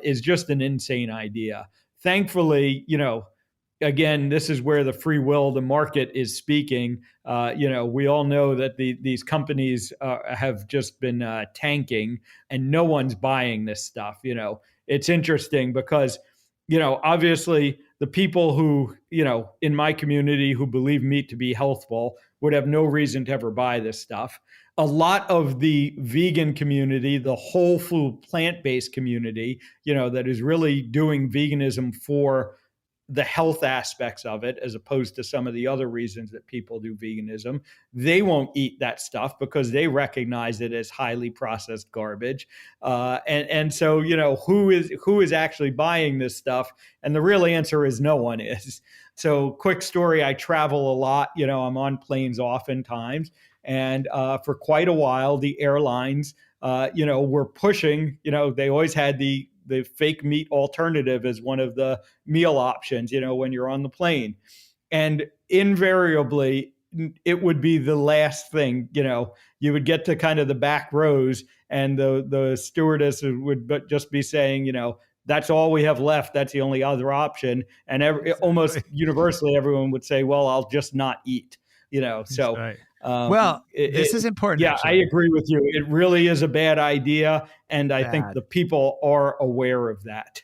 is just an insane idea. Thankfully, again, this is where the free will, the market is speaking. We all know that these companies have just been tanking, and no one's buying this stuff. It's interesting because, obviously the people who, in my community who believe meat to be healthful would have no reason to ever buy this stuff. A lot of the vegan community, the whole food plant-based community, that is really doing veganism for the health aspects of it, as opposed to some of the other reasons that people do veganism, they won't eat that stuff because they recognize it as highly processed garbage. And so, who is actually buying this stuff? And the real answer is no one is. So, quick story: I travel a lot. I'm on planes oftentimes, and for quite a while, the airlines, were pushing. They always had the fake meat alternative as one of the meal options, when you're on the plane. And invariably, it would be the last thing, you would get to kind of the back rows, and the stewardess would just be saying, that's all we have left. That's the only other option. And almost Exactly. universally, everyone would say, well, I'll just not eat, That's so right. Well, this is important, yeah, I actually. agree with you. It really is a bad idea. And I think Bad. the people are aware of that.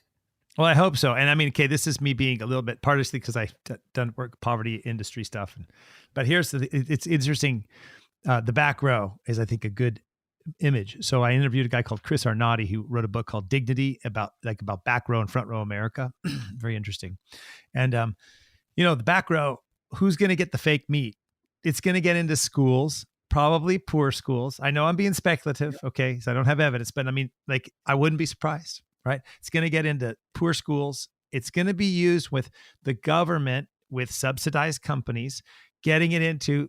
Well, I hope so. And I mean, okay, this is me being a little bit partially because I've done work poverty industry stuff. But it's interesting. The back row is, I think, a good image. So I interviewed a guy called Chris Arnott, who wrote a book called Dignity about back row and front row America. Very interesting. And the back row, who's going to get the fake meat? It's going to get into schools, probably poor schools. I know I'm being speculative, okay, so I don't have evidence, but I mean, like, I wouldn't be surprised, right? It's going to get into poor schools. It's going to be used with the government, with subsidized companies, getting it into,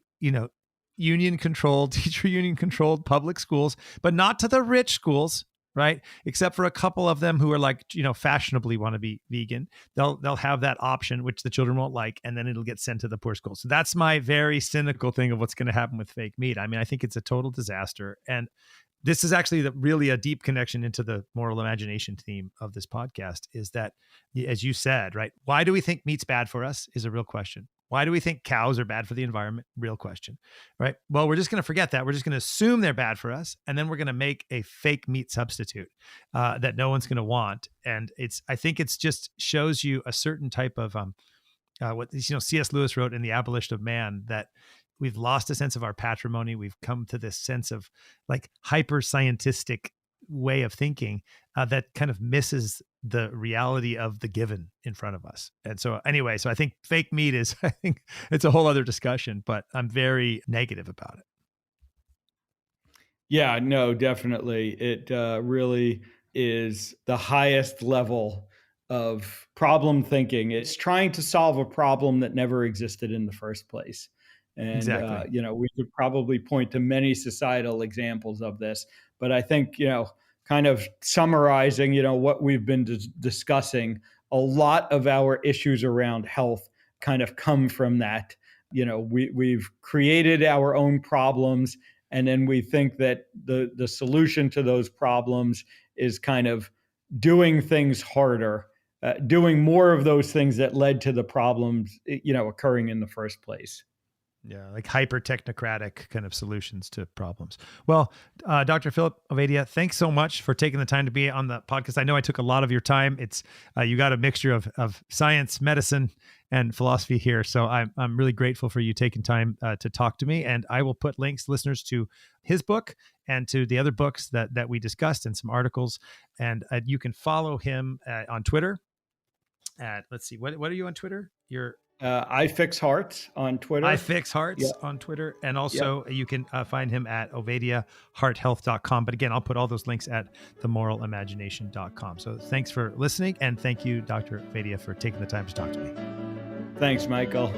union controlled, teacher union controlled public schools, but not to the rich schools, right? Except for a couple of them who are like, fashionably want to be vegan. They'll have that option, which the children won't like, and then it'll get sent to the poor schools. So that's my very cynical thing of what's going to happen with fake meat. I mean, I think it's a total disaster. And this is actually really a deep connection into the moral imagination theme of this podcast, is that, as you said, right? Why do we think meat's bad for us is a real question. Why do we think cows are bad for the environment? Real question, right? Well, we're just going to forget that. We're just going to assume they're bad for us. And then we're going to make a fake meat substitute that no one's going to want. And I think it's just shows you a certain type of, what, C.S. Lewis wrote in The Abolition of Man, that we've lost a sense of our patrimony. We've come to this sense of like hyper scientistic way of thinking that kind of misses the reality of the given in front of us. And so anyway, so I think fake meat is, I think it's a whole other discussion, but I'm very negative about it. Yeah, no, definitely. It really is the highest level of problem thinking. It's trying to solve a problem that never existed in the first place. And, Exactly. we could probably point to many societal examples of this, but I think, kind of summarizing, what we've been discussing, a lot of our issues around health kind of come from that. We've created our own problems, and then we think that the solution to those problems is kind of doing things harder, doing more of those things that led to the problems, occurring in the first place. Yeah, like hyper technocratic kind of solutions to problems. Well, Dr. Philip Ovadia, thanks so much for taking the time to be on the podcast. I know I took a lot of your time. It's you got a mixture of science, medicine, and philosophy here. So I'm really grateful for you taking time to talk to me. And I will put links, listeners, to his book and to the other books that we discussed and some articles. And you can follow him on Twitter. Let's see, what are you on Twitter? You're I Fix Hearts on Twitter. I Fix Hearts on Twitter. And also you can find him at ovadiahearthealth.com. But again, I'll put all those links at themoralimagination.com. So thanks for listening. And thank you, Dr. Ovadia, for taking the time to talk to me. Thanks, Michael.